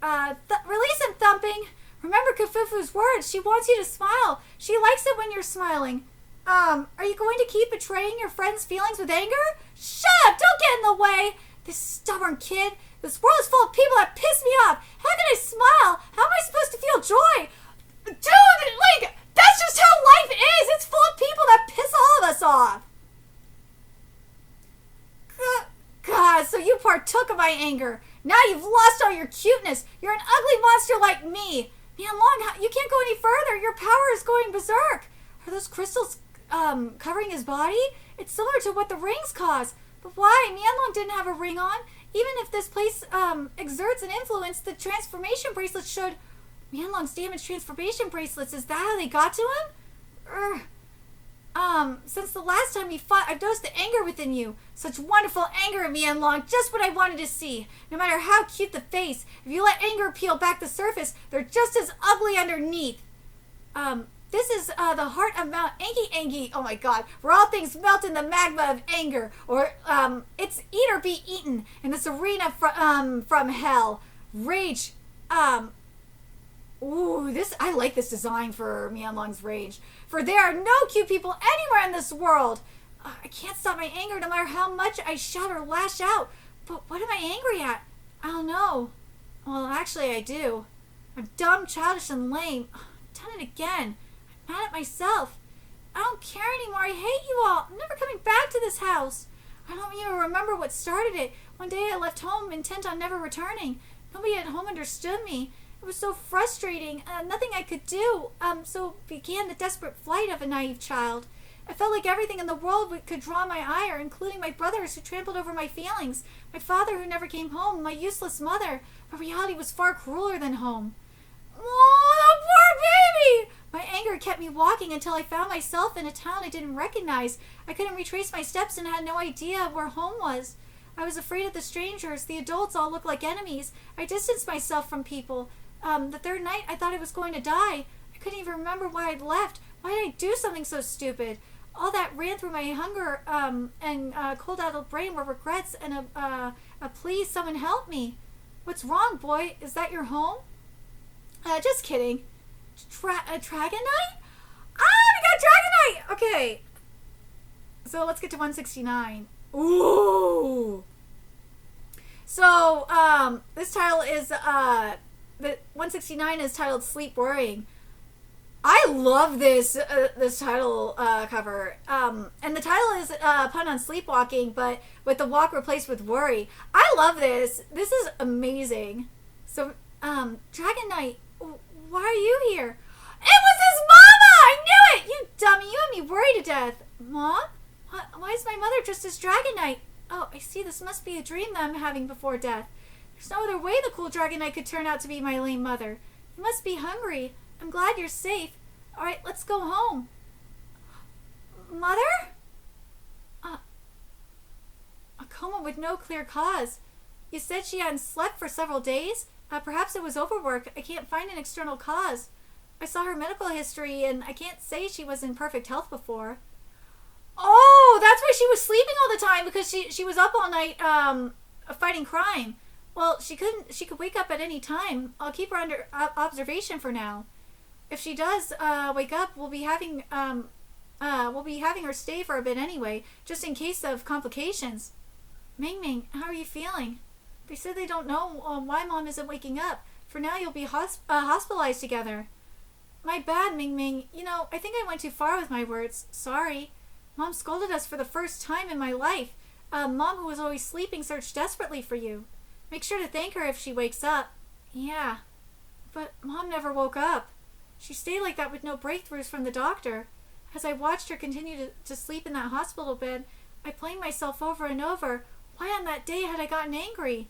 Speaker 1: Release him, Thumping. Remember Kafufu's words. She wants you to smile. She likes it when you're smiling. Are you going to keep betraying your friend's feelings with anger? Shut up! Don't get in the way! This stubborn kid. This world is full of people that piss me off. How can I smile? How am I supposed to feel joy? Dude, like, that's just how life is. It's full of people that piss all of us off. God, so you partook of my anger. Now you've lost all your cuteness. You're an ugly monster like me. Mianlong, you can't go any further. Your power is going berserk. Are those crystals covering his body? It's similar to what the rings cause. But why? Mianlong didn't have a ring on. Even if this place exerts an influence, the transformation bracelets should... Mianlong's damaged transformation bracelets, is that how they got to him? Since the last time we fought, I've noticed the anger within you. Such wonderful anger in Mianlong, just what I wanted to see. No matter how cute the face, if you let anger peel back the surface, they're just as ugly underneath. This is the heart of Mount Angi. Oh my god, where all things melt in the magma of anger. Or, it's eat or be eaten in this arena from hell. Rage, ooh, I like this design for Mianlong's rage. For there are no cute people anywhere in this world. I can't stop my anger no matter how much I shout or lash out. But what am I angry at? I don't know. Well, actually, I do. I'm dumb, childish, and lame. I've done it again. I'm mad at myself. I don't care anymore. I hate you all. I'm never coming back to this house. I don't even remember what started it. One day I left home intent on never returning. Nobody at home understood me. It was so frustrating. Nothing I could do. So began the desperate flight of a naive child. I felt like everything in the world could draw my ire, including my brothers who trampled over my feelings, my father who never came home, my useless mother. But reality was far crueler than home. Oh, the poor baby! My anger kept me walking until I found myself in a town I didn't recognize. I couldn't retrace my steps and had no idea where home was. I was afraid of the strangers. The adults all looked like enemies. I distanced myself from people. The third night, I thought I was going to die. I couldn't even remember why I'd left. Why did I do something so stupid? All that ran through my hunger and cold out of the brain were regrets and a please, someone help me. What's wrong, boy? Is that your home? Just kidding. Dragonite? We got Dragonite! Okay. So let's get to 169. Ooh! So, this title is, the 169 is titled Sleep Worrying. I love this title cover. And the title is a pun on sleepwalking, but with the walk replaced with worry. I love this. This is amazing. So, Dragonite, why are you here? It was his mama! I knew it! You dummy, you had me worried to death. Mom? Why is my mother dressed as Dragonite? Oh, I see. This must be a dream that I'm having before death. There's no other way the cool Dragonite could turn out to be my lame mother. You must be hungry. I'm glad you're safe. All right, let's go home. Mother? A coma with no clear cause. You said she hadn't slept for several days. Perhaps it was overwork. I can't find an external cause. I saw her medical history, and I can't say she was in perfect health before. Oh, that's why she was sleeping all the time, because she was up all night fighting crime. Well, she could wake up at any time. I'll keep her under observation for now. If she does wake up, we'll be having her stay for a bit anyway, just in case of complications. Ming Ming, how are you feeling? They said they don't know why Mom isn't waking up. For now, you'll be hospitalized together. My bad, Ming Ming. You know, I think I went too far with my words. Sorry. Mom scolded us for the first time in my life. Mom, who was always sleeping, searched desperately for you. Make sure to thank her if she wakes up. Yeah. But Mom never woke up. She stayed like that with no breakthroughs from the doctor. As I watched her continue to sleep in that hospital bed, I blamed myself over and over. Why on that day had I gotten angry?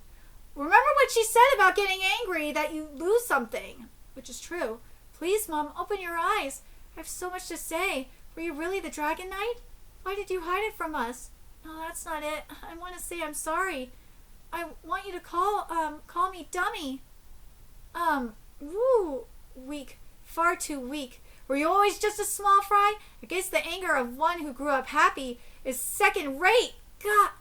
Speaker 1: Remember what she said about getting angry, that you lose something. Which is true. Please, Mom, open your eyes. I have so much to say. Were you really the Dragon Knight? Why did you hide it from us? No, that's not it. I want to say I'm sorry. I want you to call me Dummy. Weak. Far too weak. Were you always just a small fry? I guess the anger of one who grew up happy is second rate. God,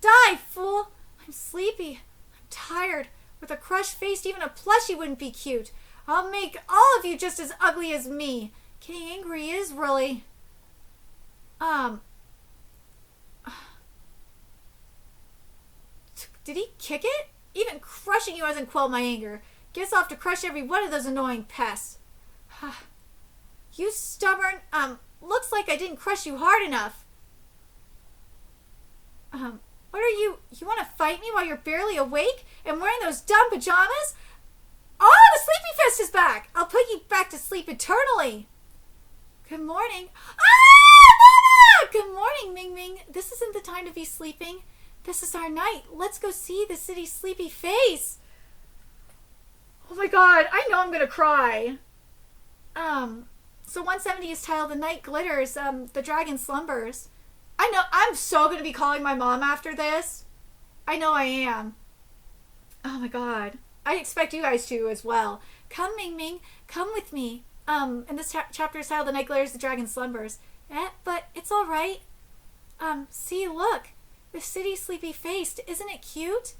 Speaker 1: die, fool. I'm sleepy. I'm tired. With a crushed face, even a plushie wouldn't be cute. I'll make all of you just as ugly as me. Getting angry is really... Did he kick it? Even crushing you hasn't quelled my anger. Guess I'll have to crush every one of those annoying pests. You stubborn... looks like I didn't crush you hard enough. What are you... You want to fight me while you're barely awake and wearing those dumb pajamas? Oh, the Sleepy Fest is back! I'll put you back to sleep eternally. Good morning. Mama! Good morning, Ming Ming. This isn't the time to be sleeping. This is our night. Let's go see the city's sleepy face. Oh my god, I know I'm gonna cry. So 170 is titled The Night Glitters, The Dragon Slumbers. I know, I'm so gonna be calling my mom after this. I know I am. Oh my god. I expect you guys to as well. Come, Ming Ming, come with me. And this chapter is titled The Night Glitters, The Dragon Slumbers. But it's alright. See, look. The city sleepy faced. Isn't it cute?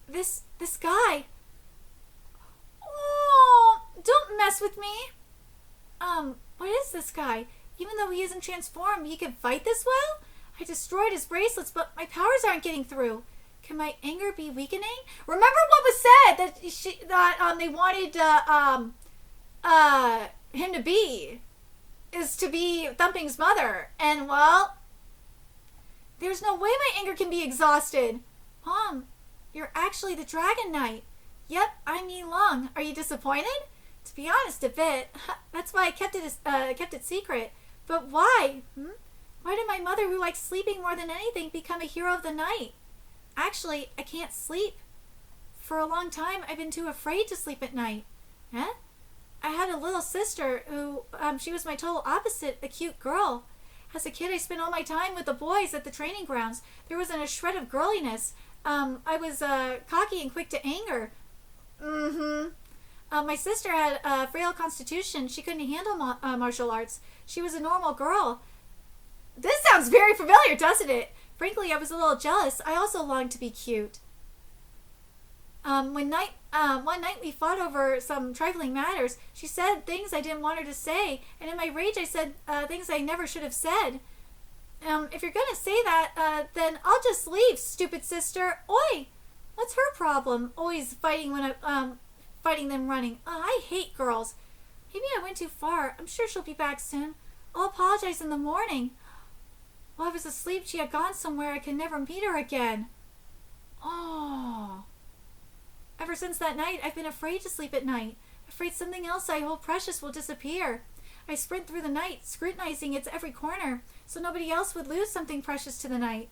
Speaker 1: This guy. Oh, don't mess with me. What is this guy? Even though he isn't transformed, he can fight this well? I destroyed his bracelets, but my powers aren't getting through. Can my anger be weakening? Remember what was said that they wanted him to be is to be Thumping's mother, and well, there's no way my anger can be exhausted. Mom, you're actually the Dragon Knight. Yep, I'm Yi Long. Are you disappointed? To be honest, a bit. That's why I kept it secret. But why? Why did my mother, who likes sleeping more than anything, become a hero of the night? Actually, I can't sleep. For a long time, I've been too afraid to sleep at night. I had a little sister who, she was my total opposite, a cute girl. As a kid, I spent all my time with the boys at the training grounds. There wasn't a shred of girliness. I was cocky and quick to anger. Mm-hmm. My sister had a frail constitution. She couldn't handle martial arts. She was a normal girl. This sounds very familiar, doesn't it? Frankly, I was a little jealous. I also longed to be cute. One night we fought over some trifling matters. She said things I didn't want her to say, and in my rage I said things I never should have said. If you're gonna say that, then I'll just leave, stupid sister. Oi! What's her problem? Always fighting when fighting them running. I hate girls. Maybe I went too far. I'm sure she'll be back soon. I'll apologize in the morning. While I was asleep, she had gone somewhere I could never meet her again. Oh. Ever since that night, I've been afraid to sleep at night. Afraid something else I hold precious will disappear. I sprint through the night, scrutinizing its every corner, so nobody else would lose something precious to the night.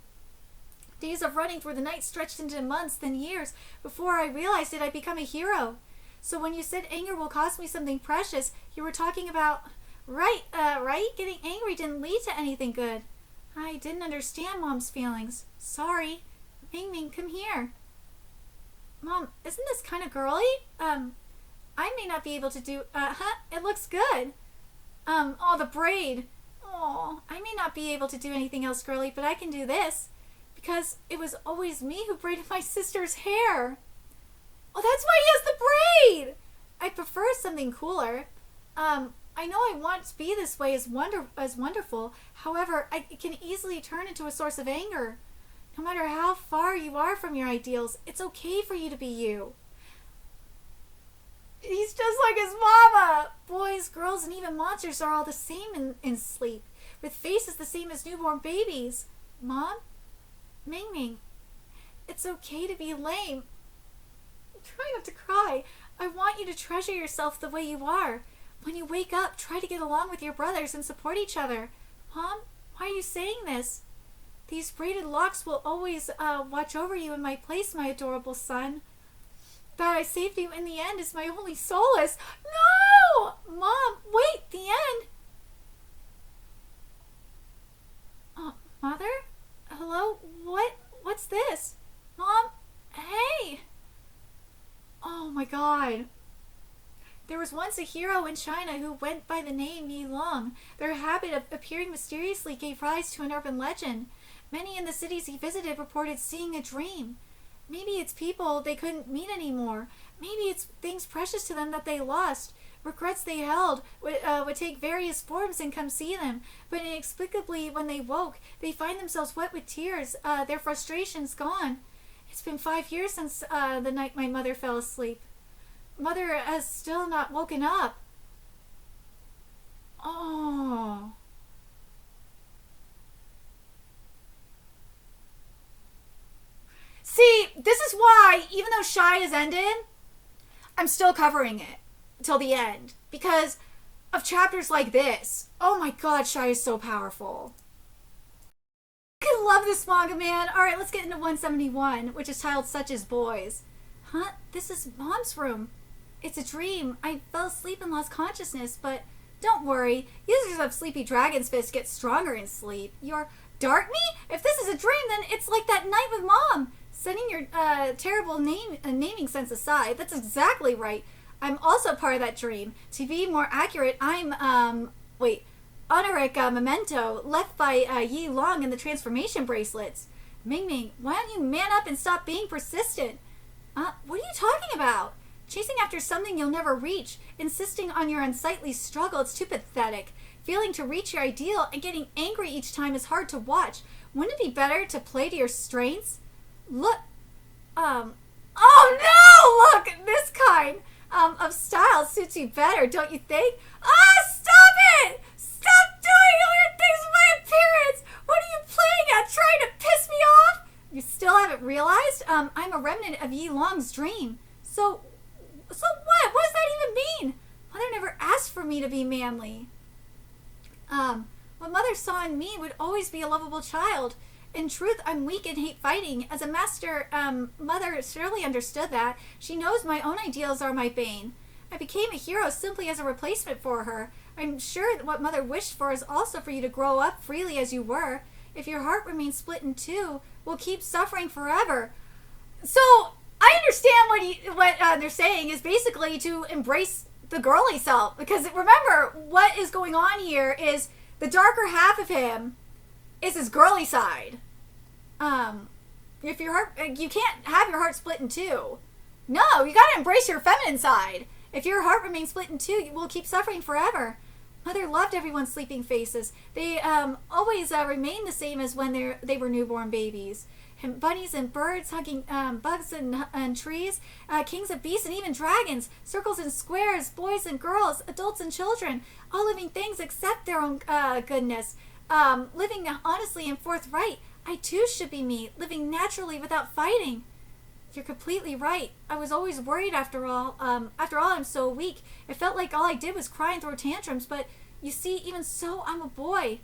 Speaker 1: Days of running through the night stretched into months, then years. Before I realized it, I'd become a hero. So when you said anger will cost me something precious, you were talking about... Right? Getting angry didn't lead to anything good. I didn't understand Mom's feelings. Sorry. Ming Ming, come here. Mom, isn't this kind of girly? I may not be able to do... it looks good. Oh, the braid. Oh, I may not be able to do anything else girly, but I can do this. Because it was always me who braided my sister's hair. Oh, that's why he has the braid! I prefer something cooler. I know I want to be this way as wonderful. However, it can easily turn into a source of anger. No matter how far you are from your ideals, it's okay for you to be you. He's just like his mama. Boys, girls, and even monsters are all the same in sleep, with faces the same as newborn babies. Mom? Ming Ming, it's okay to be lame. Try not to cry. I want you to treasure yourself the way you are. When you wake up, try to get along with your brothers and support each other. Mom, why are you saying this? These braided locks will always watch over you in my place, my adorable son. That I saved you in the end is my only solace. No! Mom, wait, the end. Mother? Hello? What's this? Mom? Hey! Oh my God. There was once a hero in China who went by the name Yi Long. Their habit of appearing mysteriously gave rise to an urban legend. Many in the cities he visited reported seeing a dream. Maybe it's people they couldn't meet anymore. Maybe it's things precious to them that they lost. Regrets they held would take various forms and come see them. But inexplicably, when they woke, they find themselves wet with tears, their frustrations gone. It's been 5 years since the night my mother fell asleep. Mother has still not woken up. Oh. See, this is why, even though Shy has ended, I'm still covering it till the end. Because of chapters like this. Oh my God, Shy is so powerful. I love this manga, man. Alright, let's get into 171, which is titled Such as Boys. Huh? This is Mom's room. It's a dream. I fell asleep and lost consciousness, but don't worry. Users of Sleepy Dragon's Fist get stronger in sleep. You're Dart me? If this is a dream, then it's like that night with Mom. Setting your terrible naming sense aside, that's exactly right. I'm also part of that dream. To be more accurate, I'm, honoric memento left by Yi Long in the transformation bracelets. Ming Ming, why don't you man up and stop being persistent? What are you talking about? Chasing after something you'll never reach, insisting on your unsightly struggle, it's too pathetic. Failing to reach your ideal and getting angry each time is hard to watch. Wouldn't it be better to play to your strengths? Look, oh no! Look, this kind of style suits you better, don't you think? Stop it! Stop doing weird things with my appearance! What are you playing at, trying to piss me off? You still haven't realized? I'm a remnant of Yi Long's dream. So what? What does that even mean? Mother never asked for me to be manly. What Mother saw in me would always be a lovable child. In truth, I'm weak and hate fighting. As a master, Mother surely understood that. She knows my own ideals are my bane. I became a hero simply as a replacement for her. I'm sure that what Mother wished for is also for you to grow up freely as you were. If your heart remains split in two, we'll keep suffering forever. So I understand what they're saying is basically to embrace the girly self, because remember what is going on here is the darker half of him is his girly side. If your heart, you can't have your heart split in two. No, you gotta embrace your feminine side. If your heart remains split in two, you will keep suffering forever. Mother loved everyone's sleeping faces. They always remain the same as when they were newborn babies. And bunnies and birds hugging bugs and trees, kings and beasts and even dragons, circles and squares, boys and girls, adults and children, all living things except their own goodness, living honestly and forthright. I too should be me, living naturally without fighting. You're completely right. I was always worried after all. I'm so weak. It felt like all I did was cry and throw tantrums, but you see, even so, I'm a boy.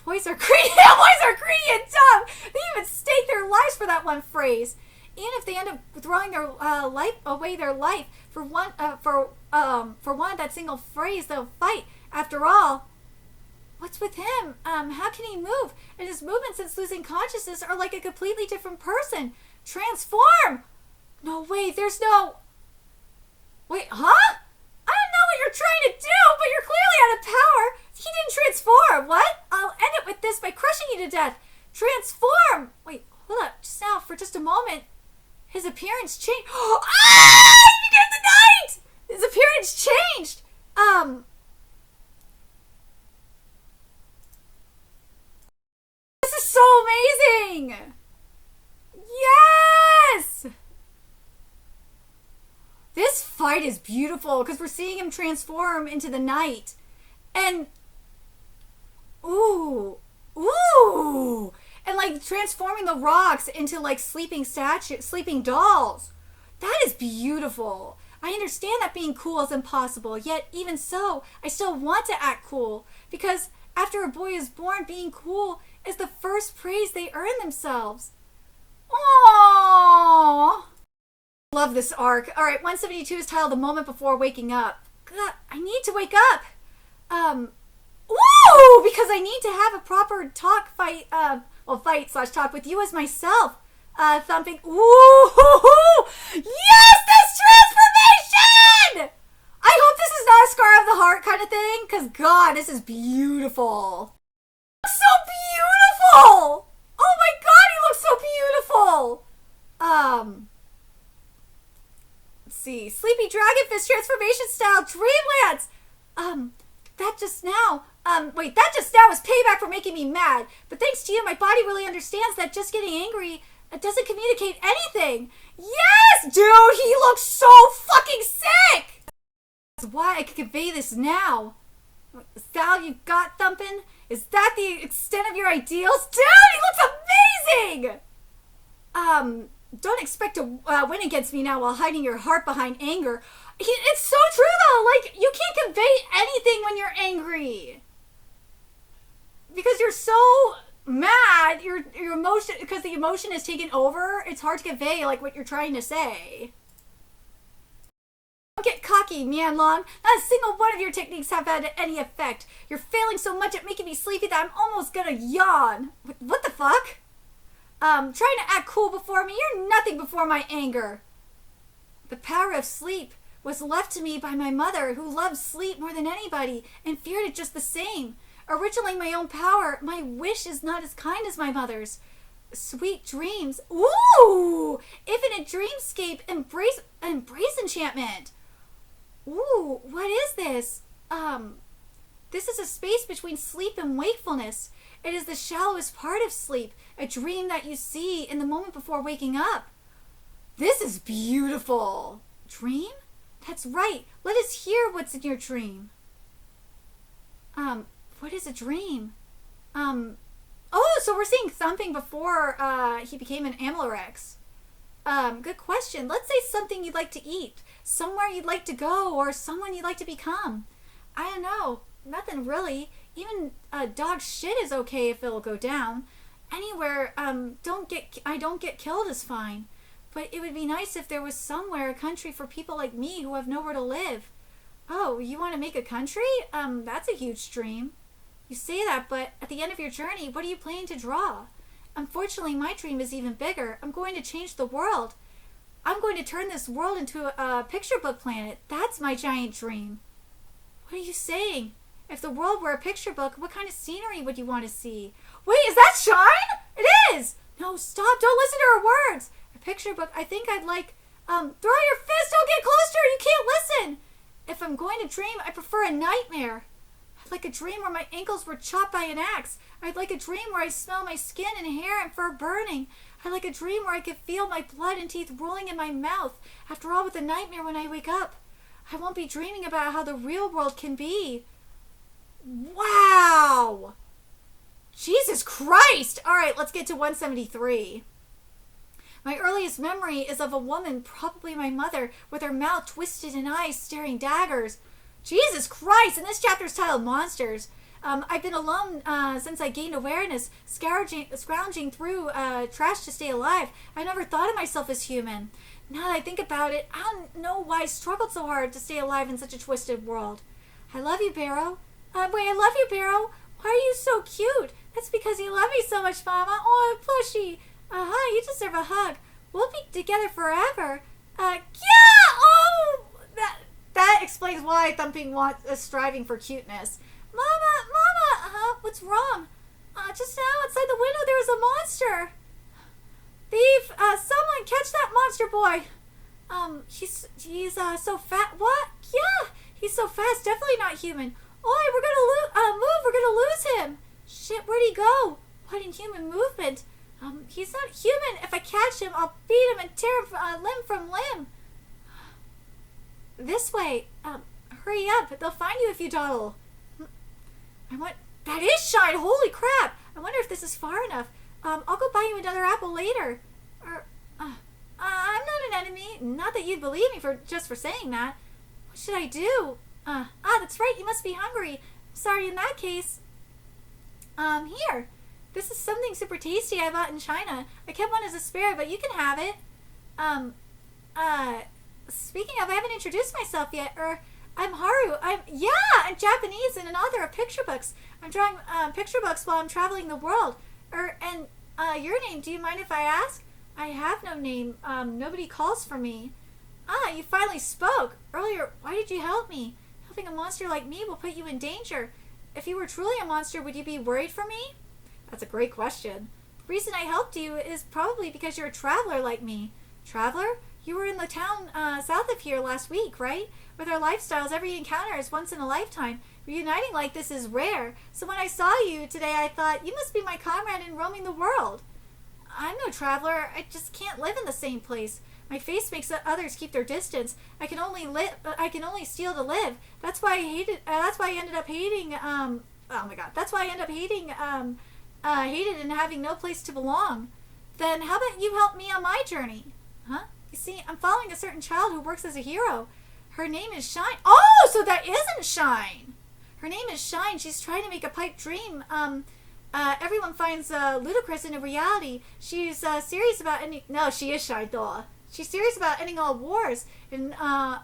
Speaker 1: Boys are greedy. Boys are greedy and dumb. They even stake their lives for that one phrase. Even if they end up throwing their their life for one of that single phrase, they'll fight. After all, what's with him? How can he move? And his movements since losing consciousness are like a completely different person. Transform! No, wait, there's no... Wait, huh? I don't know what you're trying to do, but you're clearly out of power. He didn't transform. What? I'll end it with this by crushing you to death. Transform! Wait, hold up. Just now, for just a moment, his appearance changed. Ah! You get the night! His appearance changed. This is so amazing! Yes! This fight is beautiful because we're seeing him transform into the night. And ooh, and like transforming the rocks into like sleeping dolls. That is beautiful. I understand that being cool is impossible, yet even so, I still want to act cool, because after a boy is born, being cool is the first praise they earn themselves. Aww. Love this arc. Alright, 172 is titled The Moment Before Waking Up. God, I need to wake up. Because I need to have a proper fight/talk with you as myself. Thumping. Ooh, yes, this transformation! I hope this is not a scar of the heart kind of thing, because God, this is beautiful. So beautiful! Oh my God, he looks so beautiful! Let's see. Sleepy Dragon Fist transformation style Dreamlands! That just now was payback for making me mad. But thanks to you, my body really understands that just getting angry doesn't communicate anything. Yes, dude, he looks so fucking sick! That's why I can convey this now. Is that all you got, Thumpin'? Is that the extent of your ideals? Dude, he looks amazing! Don't expect to win against me now while hiding your heart behind anger. It's so true, though. Like, you can't convey anything when you're angry. Because you're so mad, your emotion, because the emotion is taken over, it's hard to convey, like, what you're trying to say. Don't get cocky, Mianlong. Not a single one of your techniques have had any effect. You're failing so much at making me sleepy that I'm almost gonna yawn. What the fuck? Trying to act cool before me, you're nothing before my anger. The power of sleep was left to me by my mother, who loved sleep more than anybody and feared it just the same. Originally my own power, my wish is not as kind as my mother's. Sweet dreams. Ooh! Infinite dreamscape, embrace enchantment. Ooh, what is this? This is a space between sleep and wakefulness. It is the shallowest part of sleep, a dream that you see in the moment before waking up. This is beautiful. Dream? That's right. Let us hear what's in your dream. What is a dream? So we're seeing Thumping before he became an Amylorex. Good question. Let's say something you'd like to eat, somewhere you'd like to go, or someone you'd like to become. I don't know. Nothing really. Even dog shit is okay if it'll go down. Anywhere I don't get killed is fine. But it would be nice if there was somewhere, a country for people like me who have nowhere to live. Oh, you want to make a country? That's a huge dream. You say that, but at the end of your journey, what are you planning to draw? Unfortunately, my dream is even bigger. I'm going to change the world. I'm going to turn this world into a picture book planet. That's my giant dream. What are you saying? If the world were a picture book, what kind of scenery would you want to see? Wait, is that Shine? It is! No, stop. Don't listen to her words. A picture book, I think I'd like... throw out your fist. Don't get closer. You can't listen. If I'm going to dream, I prefer a nightmare. I'd like a dream where my ankles were chopped by an axe. I'd like a dream where I smell my skin and hair and fur burning. I'd like a dream where I could feel my blood and teeth rolling in my mouth. After all, with a nightmare when I wake up, I won't be dreaming about how the real world can be. Wow! Jesus Christ! All right, let's get to 173. My earliest memory is of a woman, probably my mother, with her mouth twisted and eyes staring daggers. Jesus Christ! And this chapter is titled Monsters. I've been alone since I gained awareness, scrounging through trash to stay alive. I never thought of myself as human. Now that I think about it, I don't know why I struggled so hard to stay alive in such a twisted world. I love you, Barrow. I love you, Barrow. Why are you so cute? That's because you love me so much, Mama. Oh, pushy. You deserve a hug. We'll be together forever. Yeah! Oh! That explains why Thumping is striving for cuteness. Mama! What's wrong? Just now, outside the window, there was a monster. Thief! Someone catch that monster boy. He's so fat. What? Yeah! He's so fast, definitely not human. Oi, we're gonna move, we're gonna lose him. Shit, where'd he go? What inhuman movement? He's not human. If I catch him, I'll beat him and tear him limb from limb. This way. Hurry up. They'll find you if you dawdle. That is Shine. Holy crap. I wonder if this is far enough. I'll go buy you another apple later. I'm not an enemy. Not that you'd believe me just for saying that. What should I do? That's right. You must be hungry. Sorry, in that case. Here. This is something super tasty I bought in China. I kept one as a spare, but you can have it. Speaking of, I haven't introduced myself yet. I'm Haru. I'm Japanese and an author of picture books. I'm drawing picture books while I'm traveling the world. Your name, do you mind if I ask? I have no name. Nobody calls for me. You finally spoke. Earlier, why did you help me? Helping a monster like me will put you in danger. If you were truly a monster, would you be worried for me? That's a great question. The reason I helped you is probably because you're a traveler like me. Traveler? You were in the town south of here last week, right? With our lifestyles, every encounter is once in a lifetime. Reuniting like this is rare. So when I saw you today, I thought, you must be my comrade in roaming the world. I'm no traveler. I just can't live in the same place. My face makes others keep their distance. I can only steal to live. That's why I ended up hating. That's why I ended up hating. Hated and having no place to belong. Then how about you help me on my journey? Huh? You see, I'm following a certain child who works as a hero. Her name is Shine. Oh, so that isn't Shine. Her name is Shine. She's trying to make a pipe dream. Everyone finds ludicrous in a reality. She's serious about ending. No, she is Shine, duh. She's serious about ending all wars. In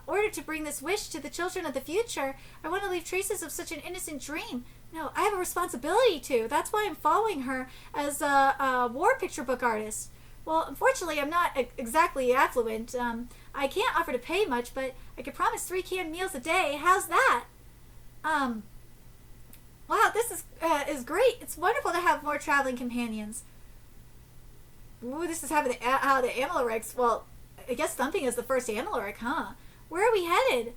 Speaker 1: order to bring this wish to the children of the future, I want to leave traces of such an innocent dream. No, I have a responsibility to. That's why I'm following her as a war picture book artist. Well, unfortunately, I'm not exactly affluent. I can't offer to pay much, but I could promise 3 canned meals a day. How's that? Wow, this is great. It's wonderful to have more traveling companions. Ooh, this is how the Amalurics. Well, I guess Thumping is the first Amaluric, huh? Where are we headed?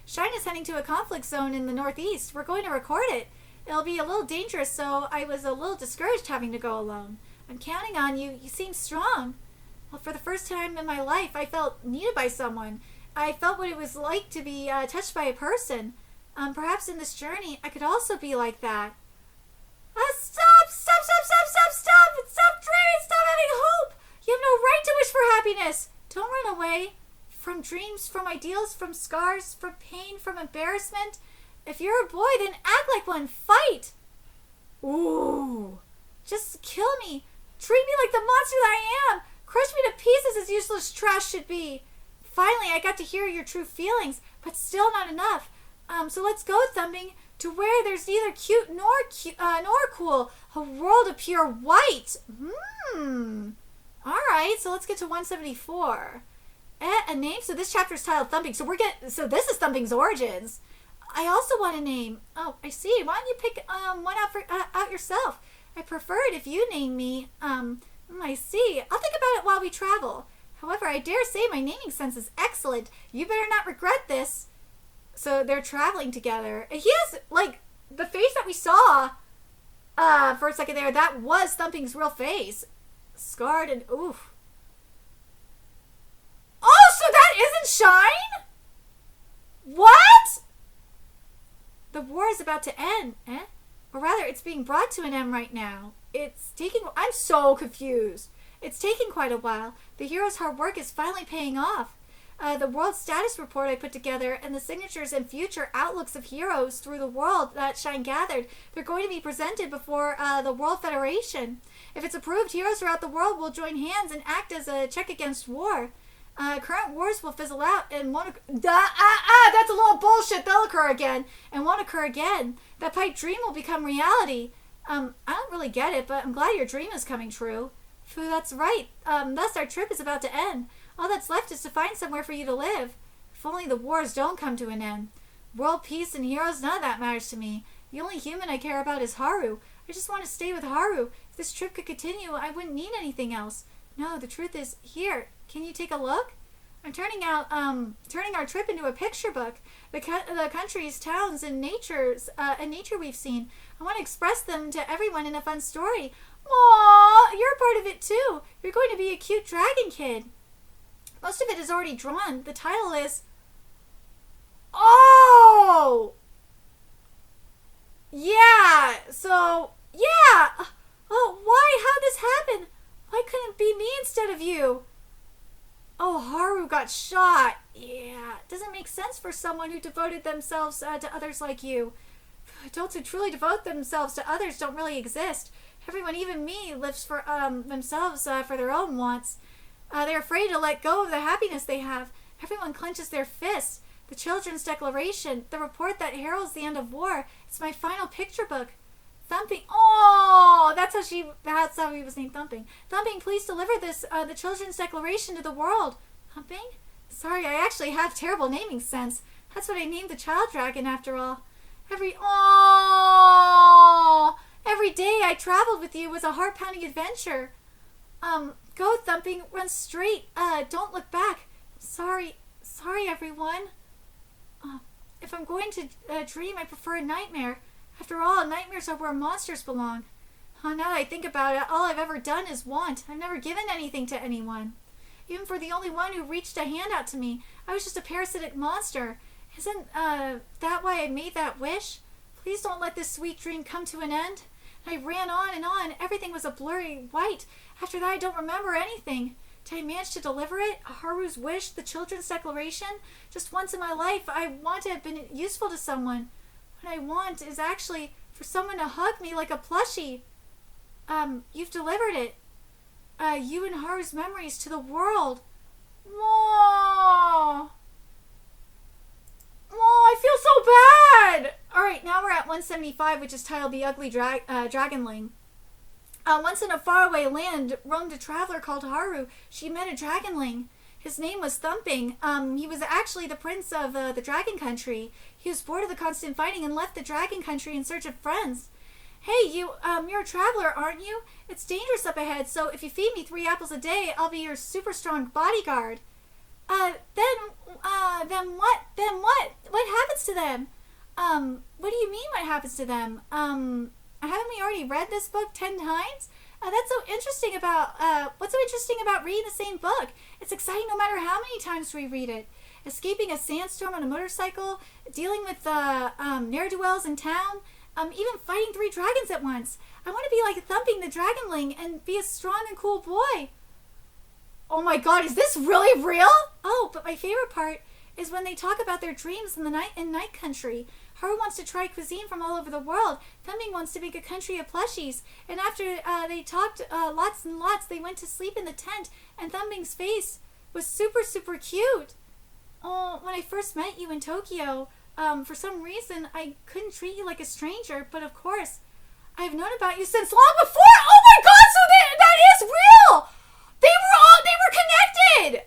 Speaker 1: Shine is heading to a conflict zone in the northeast. We're going to record it. It'll be a little dangerous, so I was a little discouraged having to go alone. I'm counting on you. You seem strong. Well, for the first time in my life, I felt needed by someone. I felt what it was like to be touched by a person. Perhaps in this journey, I could also be like that. Stop dreaming! Stop having hope! You have no right to wish for happiness! Don't run away. From dreams, from ideals, from scars, from pain, from embarrassment. If you're a boy, then act like one. Fight! Ooh. Just kill me. Treat me like the monster that I am. Crush me to pieces as useless trash should be. Finally, I got to hear your true feelings, but still not enough. So let's go, Thumping, to where there's neither cute nor cool. A world of pure white. All right, so let's get to 174. A name. So this chapter is titled Thumping. So So this is Thumping's origins. I also want a name. Oh, I see. Why don't you pick one out yourself? I prefer it if you name me. I see. I'll think about it while we travel. However, I dare say my naming sense is excellent. You better not regret this. So they're traveling together. He has, like, the face that we saw for a second there, that was Thumping's real face. Scarred and, oof. Oh, so that isn't Shine? What? The war is about to end, Or rather, it's being brought to an end right now. I'm so confused. It's taken quite a while. The hero's hard work is finally paying off. The world status report I put together and the signatures and future outlooks of heroes through the world that Shine gathered, they're going to be presented before the World Federation. If it's approved, heroes throughout the world will join hands and act as a check against war. Current wars will fizzle out and won't that's a little bullshit. They'll occur again and won't occur again. That pipe dream will become reality. I don't really get it, but I'm glad your dream is coming true. Phew, that's right. Thus our trip is about to end. All that's left is to find somewhere for you to live. If only the wars don't come to an end. World peace and heroes, none of that matters to me. The only human I care about is Haru. I just want to stay with Haru. If this trip could continue, I wouldn't need anything else. No, the truth is, here, can you take a look? I'm turning our trip into a picture book. The countries, towns, and nature we've seen. I want to express them to everyone in a fun story. Aww, you're a part of it too. You're going to be a cute dragon kid. Most of it is already drawn. The title is... Oh! Yeah, so... Yeah! Oh, why? How'd this happen? Why couldn't it be me instead of you? Oh, Haru got shot. Yeah, it doesn't make sense for someone who devoted themselves to others like you. Adults who truly devote themselves to others don't really exist. Everyone, even me, lives for themselves for their own wants. They're afraid to let go of the happiness they have. Everyone clenches their fists. The Children's Declaration, the report that heralds the end of war. It's my final picture book. Thumping. Oh, that's how he was named Thumping. Thumping, please deliver this, the Children's Declaration to the world. Thumping? Sorry, I actually have terrible naming sense. That's what I named the child dragon after all. Every day I traveled with you was a heart-pounding adventure. Go, Thumping, run straight. Don't look back. Sorry everyone. If I'm going to dream, I prefer a nightmare. After all, nightmares are where monsters belong. Now that I think about it, all I've ever done is want. I've never given anything to anyone. Even for the only one who reached a hand out to me, I was just a parasitic monster. Isn't that why I made that wish? Please don't let this sweet dream come to an end. I ran on and on. Everything was a blurry white. After that, I don't remember anything. Did I manage to deliver it? Haru's wish, the Children's Declaration? Just once in my life, I want to have been useful to someone. What I want is actually for someone to hug me like a plushie. You've delivered it. You and Haru's memories to the world. Whoa! Oh, I feel so bad! Alright, now we're at 175, which is titled The Ugly Dragonling. Once in a faraway land roamed a traveler called Haru. She met a dragonling. His name was Thumping. He was actually the prince of the Dragon Country. He was bored of the constant fighting and left the Dragon Country in search of friends. Hey, you're a traveler, aren't you? It's dangerous up ahead, so if you feed me 3 apples a day, I'll be your super strong bodyguard. Then what? What happens to them? What do you mean what happens to them? Haven't we already read this book 10 times? That's so interesting about, what's so interesting about reading the same book? It's exciting no matter how many times we read it. Escaping a sandstorm on a motorcycle, dealing with, ne'er-do-wells in town, even fighting 3 dragons at once. I want to be like Thumping the Dragonling and be a strong and cool boy. Oh my god, is this really real? Oh, but my favorite part is when they talk about their dreams in Night Country. Haru wants to try cuisine from all over the world. Thumping wants to make a country of plushies. And after they talked lots and lots, they went to sleep in the tent, and Thumping's face was super, super cute. Oh, when I first met you in Tokyo, for some reason I couldn't treat you like a stranger, but of course, I've known about you since long before. Oh my god, so that is real! They were connected!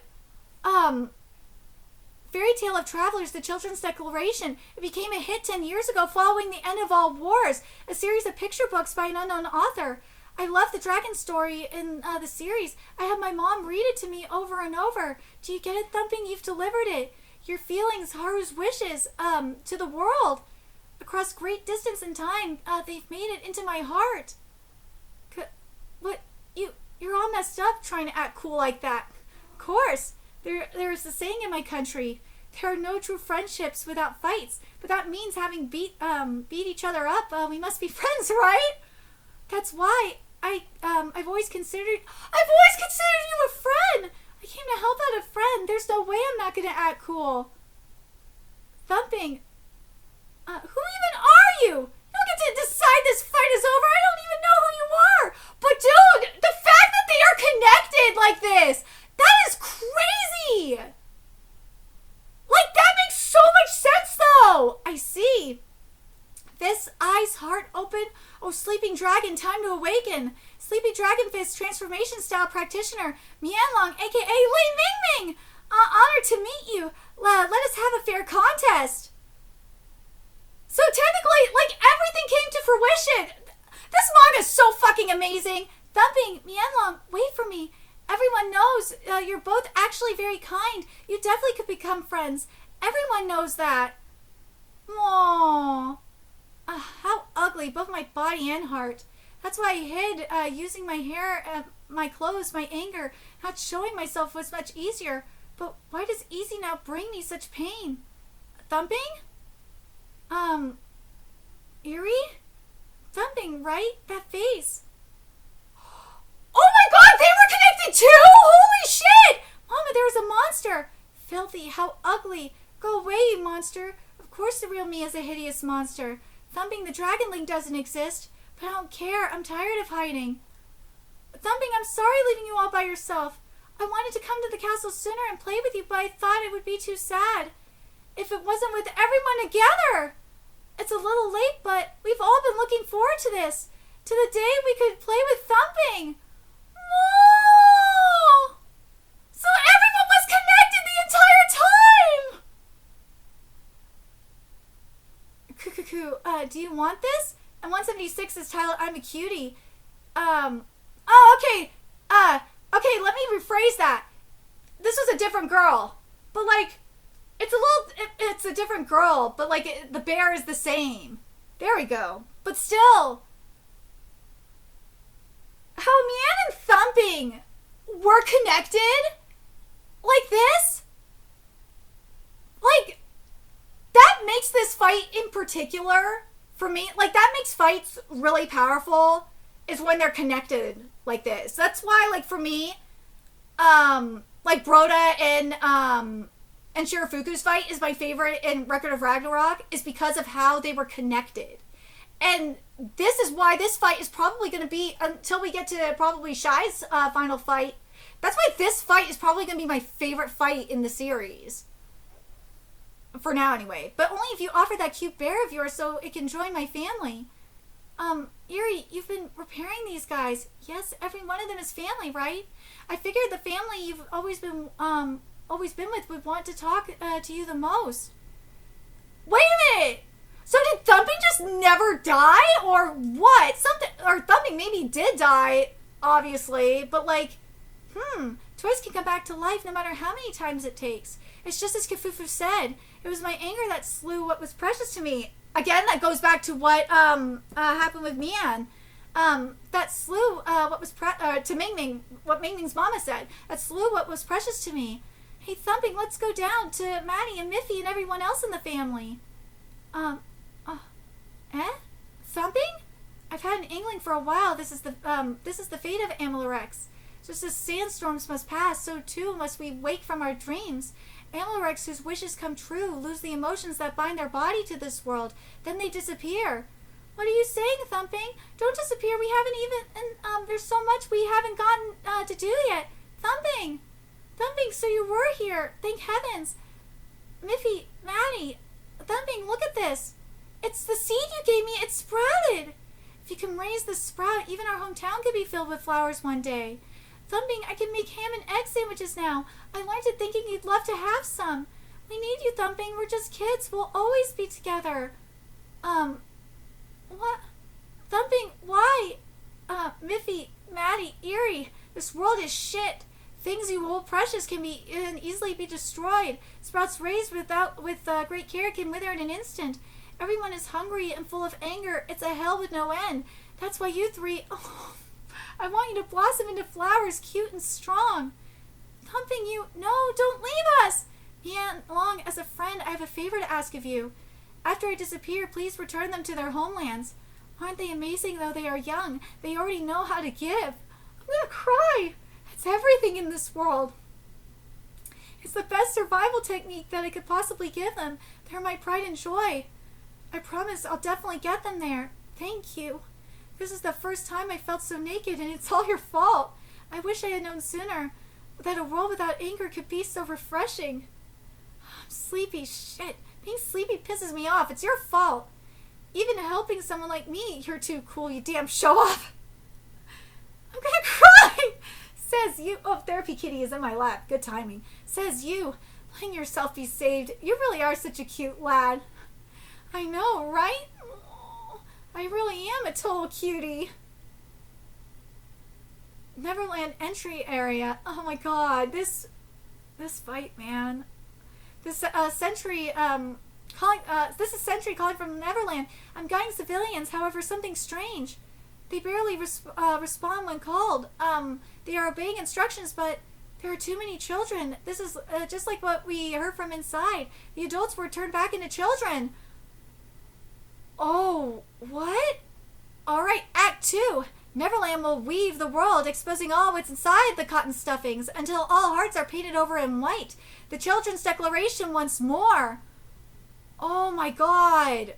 Speaker 1: Fairy Tale of Travelers, The Children's Declaration. It became a hit 10 years ago following the end of all wars, a series of picture books by an unknown author. I love the dragon story in the series. I had my mom read it to me over and over. Do you get it, Thumping? You've delivered it. Your feelings, Haru's wishes, to the world. Across great distance and time, they've made it into my heart. What? You're all messed up trying to act cool like that. Of course. There's a saying in my country, there are no true friendships without fights, but that means having beat each other up, we must be friends, right? That's why I've always considered you a friend. I came to help out a friend. There's no way I'm not gonna act cool. Thumping, who even are you? You don't get to decide this fight is over. I don't even know who you are. But dude, the fact that they are connected like this, that is crazy! Like, that makes so much sense, though! I see. This eyes, heart open. Oh, sleeping dragon, time to awaken. Sleepy Dragon Fist transformation style practitioner, Mianlong, aka Lei Mingming! Honored to meet you. Let us have a fair contest. So technically, like, everything came to fruition. This manga is so fucking amazing. Thumping, Mianlong, wait for me. Everyone knows you're both actually very kind. You definitely could become friends. Everyone knows that. Aww. How ugly, both my body and heart. That's why I hid using my hair, my clothes, my anger. Not showing myself was much easier. But why does easy now bring me such pain? Thumping? Eerie? Thumping, right? That face. Oh my god, they were connected too! Holy shit! Mama, there was a monster. Filthy, how ugly. Go away, you monster. Of course the real me is a hideous monster. Thumping, the dragon link doesn't exist. But I don't care. I'm tired of hiding. Thumping, I'm sorry leaving you all by yourself. I wanted to come to the castle sooner and play with you, but I thought it would be too sad if it wasn't with everyone together. It's a little late, but we've all been looking forward to this. To the day we could play with Thumping. Whoa! So everyone was connected the entire time! Cuckoo, do you want this? And 176 is titled I'm a Cutie. Okay. Okay, let me rephrase that. This was a different girl. But, like, it's a different girl, but, like, the bear is the same. There we go. But still, how Mian and Thumping were connected like this, like, that makes this fight in particular, for me, like, that makes fights really powerful, is when they're connected like this. That's why, like, for me, like, Broda and Shirafuku's fight is my favorite in Record of Ragnarok, is because of how they were connected. And this is why this fight is probably going to be, until we get to probably Shai's final fight, that's why this fight is probably going to be my favorite fight in the series. For now, anyway. But only if you offer that cute bear of yours so it can join my family. Yuri, you've been repairing these guys. Yes, every one of them is family, right? I figured the family you've always been with would want to talk to you the most. Wait a minute! So did Thumping just never die, or what? Or Thumping maybe did die, obviously, but like, toys can come back to life no matter how many times it takes. It's just as Kafufu said, it was my anger that slew what was precious to me. Again, that goes back to what happened with Mian. That slew what was to Mingming, what Mingming's mama said. That slew what was precious to me. Hey, Thumping, let's go down to Maddie and Miffy and everyone else in the family. Thumping? I've had an inkling for a while. This is the fate of Amalrex. Just as sandstorms must pass, so too must we wake from our dreams. Amalrex, whose wishes come true, lose the emotions that bind their body to this world. Then they disappear. What are you saying, Thumping? Don't disappear. We haven't even, there's so much we haven't gotten to do yet. Thumping, so you were here. Thank heavens. Miffy, Maddie, Thumping, look at this. It's the seed you gave me. It sprouted. If you can raise this sprout, even our hometown could be filled with flowers one day. Thumping, I can make ham and egg sandwiches now. I learned it thinking you'd love to have some. We need you, Thumping. We're just kids. We'll always be together. What? Thumping, why? Miffy, Maddie, Eerie, this world is shit. Things you hold precious can easily be destroyed. Sprouts raised with great care can wither in an instant. Everyone is hungry and full of anger. It's a hell with no end. That's why you three, I want you to blossom into flowers, cute and strong. Thumping, no, don't leave us. Mian Long, as a friend, I have a favor to ask of you. After I disappear, please return them to their homelands. Aren't they amazing, though they are young? They already know how to give. I'm gonna cry. It's everything in this world. It's the best survival technique that I could possibly give them. They're my pride and joy. I promise I'll definitely get them there. Thank you. This is the first time I felt so naked, and it's all your fault. I wish I had known sooner that a world without anger could be so refreshing. I'm sleepy. Shit. Being sleepy pisses me off. It's your fault. Even helping someone like me, you're too cool, you damn show-off. I'm gonna cry! Says you. Oh, Therapy Kitty is in my lap. Good timing. Says you. Letting yourself be saved. You really are such a cute lad. I know, right? Oh, I really am a total cutie. Neverland entry area. Oh my god. This fight, man. This Sentry this is Sentry calling from Neverland. I'm guiding civilians, however, something strange. They barely respond when called. They are obeying instructions, but there are too many children. This is just like what we heard from inside. The adults were turned back into children. Oh, what? Alright, Act 2. Neverland will weave the world, exposing all what's inside the cotton stuffings, until all hearts are painted over in white. The Children's Declaration once more. Oh my god.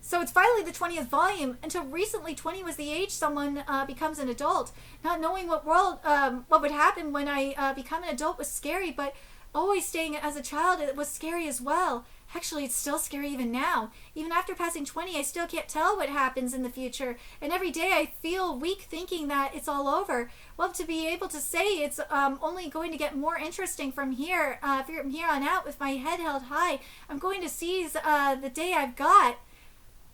Speaker 1: So it's finally the 20th volume. Until recently, 20 was the age someone becomes an adult. Not knowing what would happen when I become an adult was scary, but always staying as a child, it was scary as well. Actually, it's still scary even now. Even after passing 20, I still can't tell what happens in the future. And every day I feel weak thinking that it's all over. Well, to be able to say it's only going to get more interesting from here on out with my head held high. I'm going to seize the day I've got.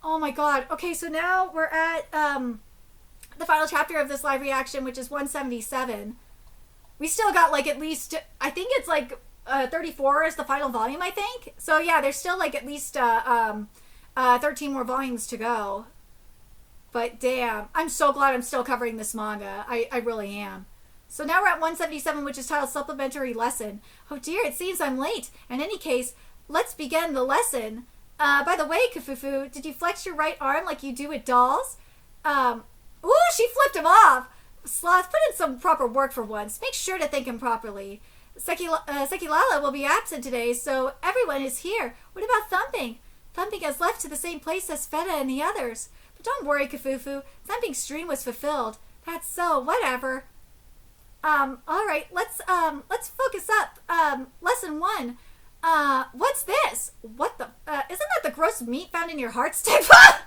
Speaker 1: Oh my god. Okay, so now we're at the final chapter of this live reaction, which is 177. We still got like at least, I think it's like 34 is the final volume, I think. So yeah, there's still like at least 13 more volumes to go. But damn, I'm so glad I'm still covering this manga. I really am. So now we're at 177, which is titled Supplementary Lesson. Oh dear, it seems I'm late. In any case, let's begin the lesson. By the way, Kafufu, did you flex your right arm like you do with dolls? Ooh, she flipped him off. Sloth, put in some proper work for once. Make sure to thank him properly. Sekilala will be absent today, so everyone is here. What about Thumping? Thumping has left to the same place as Feta and the others. But don't worry, Kafufu. Thumping's dream was fulfilled. That's so. Whatever. Alright, let's focus up. Lesson 1. What's this? What the, isn't that the gross meat found in your heart, Stigma?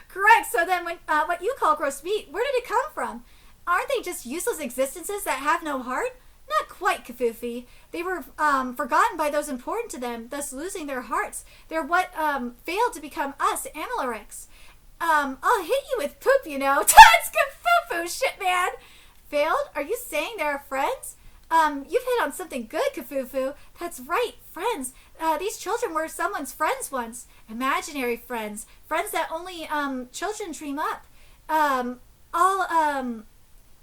Speaker 1: Correct, so then what you call gross meat, where did it come from? Aren't they just useless existences that have no heart? Not quite, Kafufi. They were forgotten by those important to them, thus losing their hearts. They're what failed to become us, Amalarics. I'll hit you with poop, you know. That's Kafufu, shit, man. Failed? Are you saying they're friends? You've hit on something good, Kafufu. That's right, friends. These children were someone's friends once. Imaginary friends. Friends that only children dream up.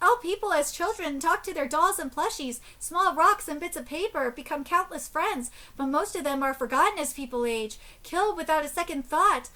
Speaker 1: All people as children talk to their dolls and plushies. Small rocks and bits of paper become countless friends, but most of them are forgotten as people age, killed without a second thought.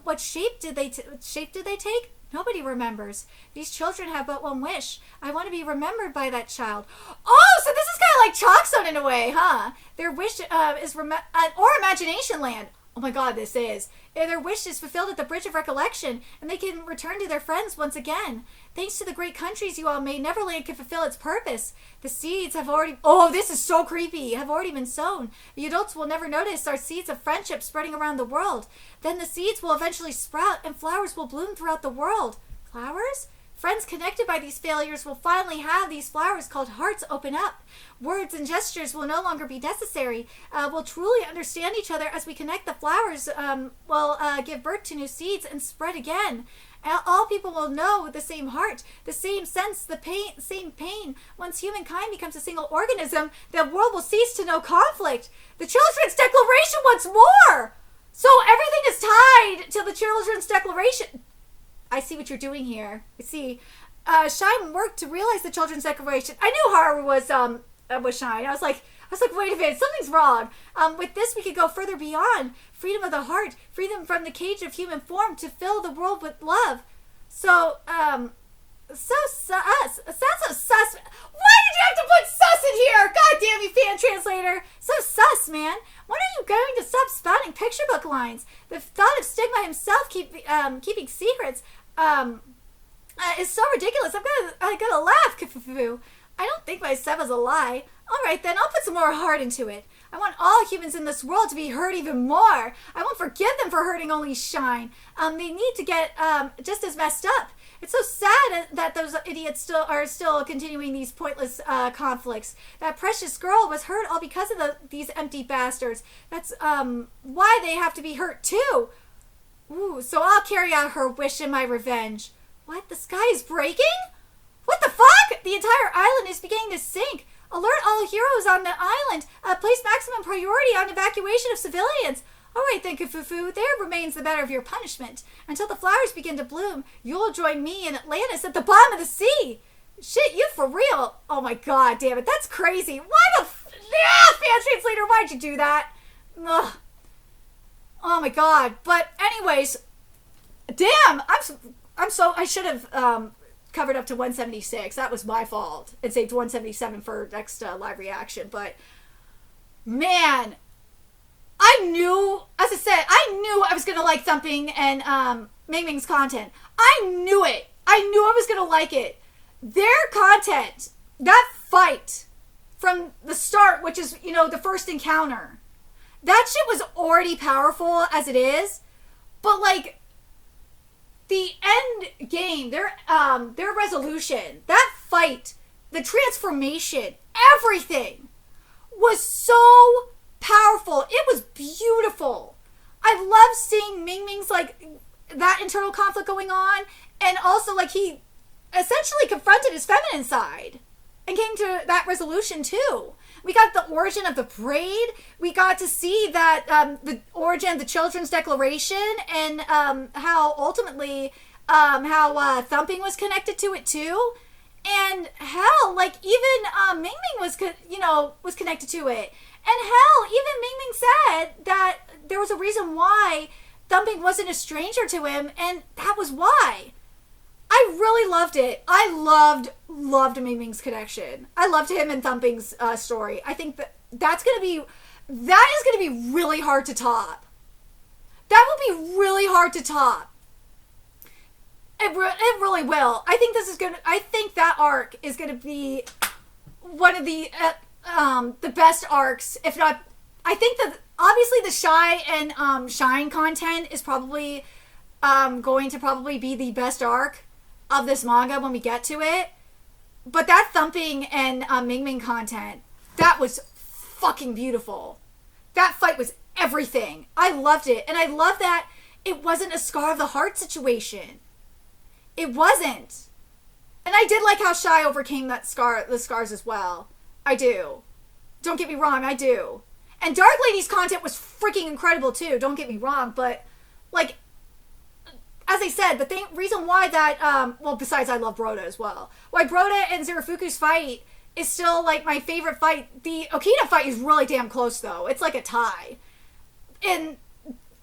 Speaker 1: What shape did they take? Nobody remembers. These children have but one wish. I want to be remembered by that child. Oh, so this is kind of like Chalk Zone in a way, huh? Their wish is or Imagination Land. Oh my god, this is. Their wish is fulfilled at the Bridge of Recollection, and they can return to their friends once again. Thanks to the great countries you all made, Neverland can fulfill its purpose. The seeds have already... Oh, this is so creepy. Have already been sown. The adults will never notice our seeds of friendship spreading around the world. Then the seeds will eventually sprout, and flowers will bloom throughout the world. Flowers? Friends connected by these failures will finally have these flowers called hearts open up. Words and gestures will no longer be necessary. We'll truly understand each other as we connect. The flowers will give birth to new seeds and spread again. All people will know the same heart, the same sense, the same pain. Once humankind becomes a single organism, the world will cease to know conflict. The Children's Declaration once more! So everything is tied to the Children's Declaration. I see what you're doing here. I see. Shine worked to realize the Children's Declaration. I knew Haru was Shine. I was like, wait a minute, something's wrong. With this, we could go further beyond freedom of the heart, freedom from the cage of human form to fill the world with love. So, so sus. Sounds so sus. Why did you have to put sus in here? God damn you, fan translator. So sus, man. When are you going to stop spouting picture book lines? The thought of Stigma himself keeping secrets is so ridiculous. I'm gonna laugh, Kifufu. I don't think my stuff is a lie. Alright then, I'll put some more heart into it. I want all humans in this world to be hurt even more. I won't forgive them for hurting only Shine. They need to get just as messed up. It's so sad that those idiots are still continuing these pointless conflicts. That precious girl was hurt all because of these empty bastards. That's why they have to be hurt too. Ooh, so I'll carry out her wish and my revenge. What? The sky is breaking? What the fuck? The entire island is beginning to sink. Alert all heroes on the island. Place maximum priority on evacuation of civilians. All right then, Kifufu, there remains the matter of your punishment. Until the flowers begin to bloom, you'll join me in Atlantis at the bottom of the sea. Shit, you for real? Oh my god, damn it, that's crazy. Why the fan translator, why'd you do that? Ugh. Oh my god. But anyways, damn, I should have covered up to 176. That was my fault. And saved 177 for next live reaction. But man, I knew, as I said, I was gonna like Thumping and Ming Ming's content. I knew it. I knew I was gonna like it. Their content, that fight from the start, which is, the first encounter, that shit was already powerful as it is. But like, the end game, their resolution, that fight, the transformation, everything was so powerful. It was beautiful. I love seeing Ming Ming's like that internal conflict going on, and also like he essentially confronted his feminine side and came to that resolution too. We got the origin of the braid. We got to see that the origin of the Children's Declaration, and how ultimately how Thumping was connected to it too. And hell, like even Ming Ming was connected to it. And hell, even Ming Ming said that there was a reason why Thumping wasn't a stranger to him, and that was why. I really loved it. I loved Ming Ming's connection. I loved him and Thumping's story. I think that is gonna be really hard to top. That will be really hard to top. It really will. I think that arc is gonna be one of the best arcs, if not. I think that obviously the Shy and Shine content is probably going to be the best arc of this manga when we get to it. But that Thumping and Ming Ming content, that was fucking beautiful. That fight was everything. I loved it. And I love that it wasn't a scar of the heart situation. It wasn't. And I did like how Shy overcame the scars as well. I do. Don't get me wrong, I do. And Dark Lady's content was freaking incredible too, don't get me wrong, but like, as I said, the reason why that, besides I love Broda as well, why Broda and Zerafuku's fight is still like my favorite fight. The Okita fight is really damn close though. It's like a tie. And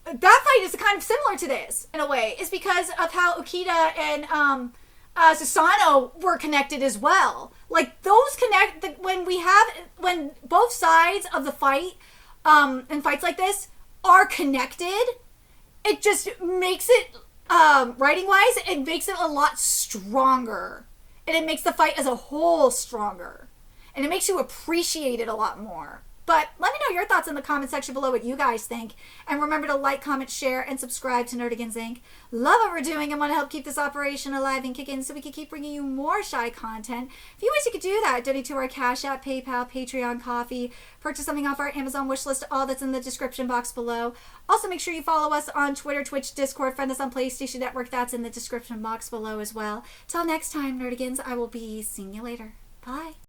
Speaker 1: that fight is kind of similar to this in a way. It's because of how Okita and Susano were connected as well. Like those when both sides of the fight, in fights like this, are connected, it just makes it, writing wise, it makes it a lot stronger. And it makes the fight as a whole stronger. And it makes you appreciate it a lot more. But let me know your thoughts in the comment section below, what you guys think. And remember to like, comment, share, and subscribe to Nerdigans Inc. Love what we're doing and want to help keep this operation alive and kicking so we can keep bringing you more shy content. If you ways you could do that, donate to our Cash App, PayPal, Patreon, Coffee, purchase something off our Amazon wish list, all that's in the description box below. Also, make sure you follow us on Twitter, Twitch, Discord, friend us on PlayStation Network, that's in the description box below as well. Till next time, Nerdigans, I will be seeing you later. Bye.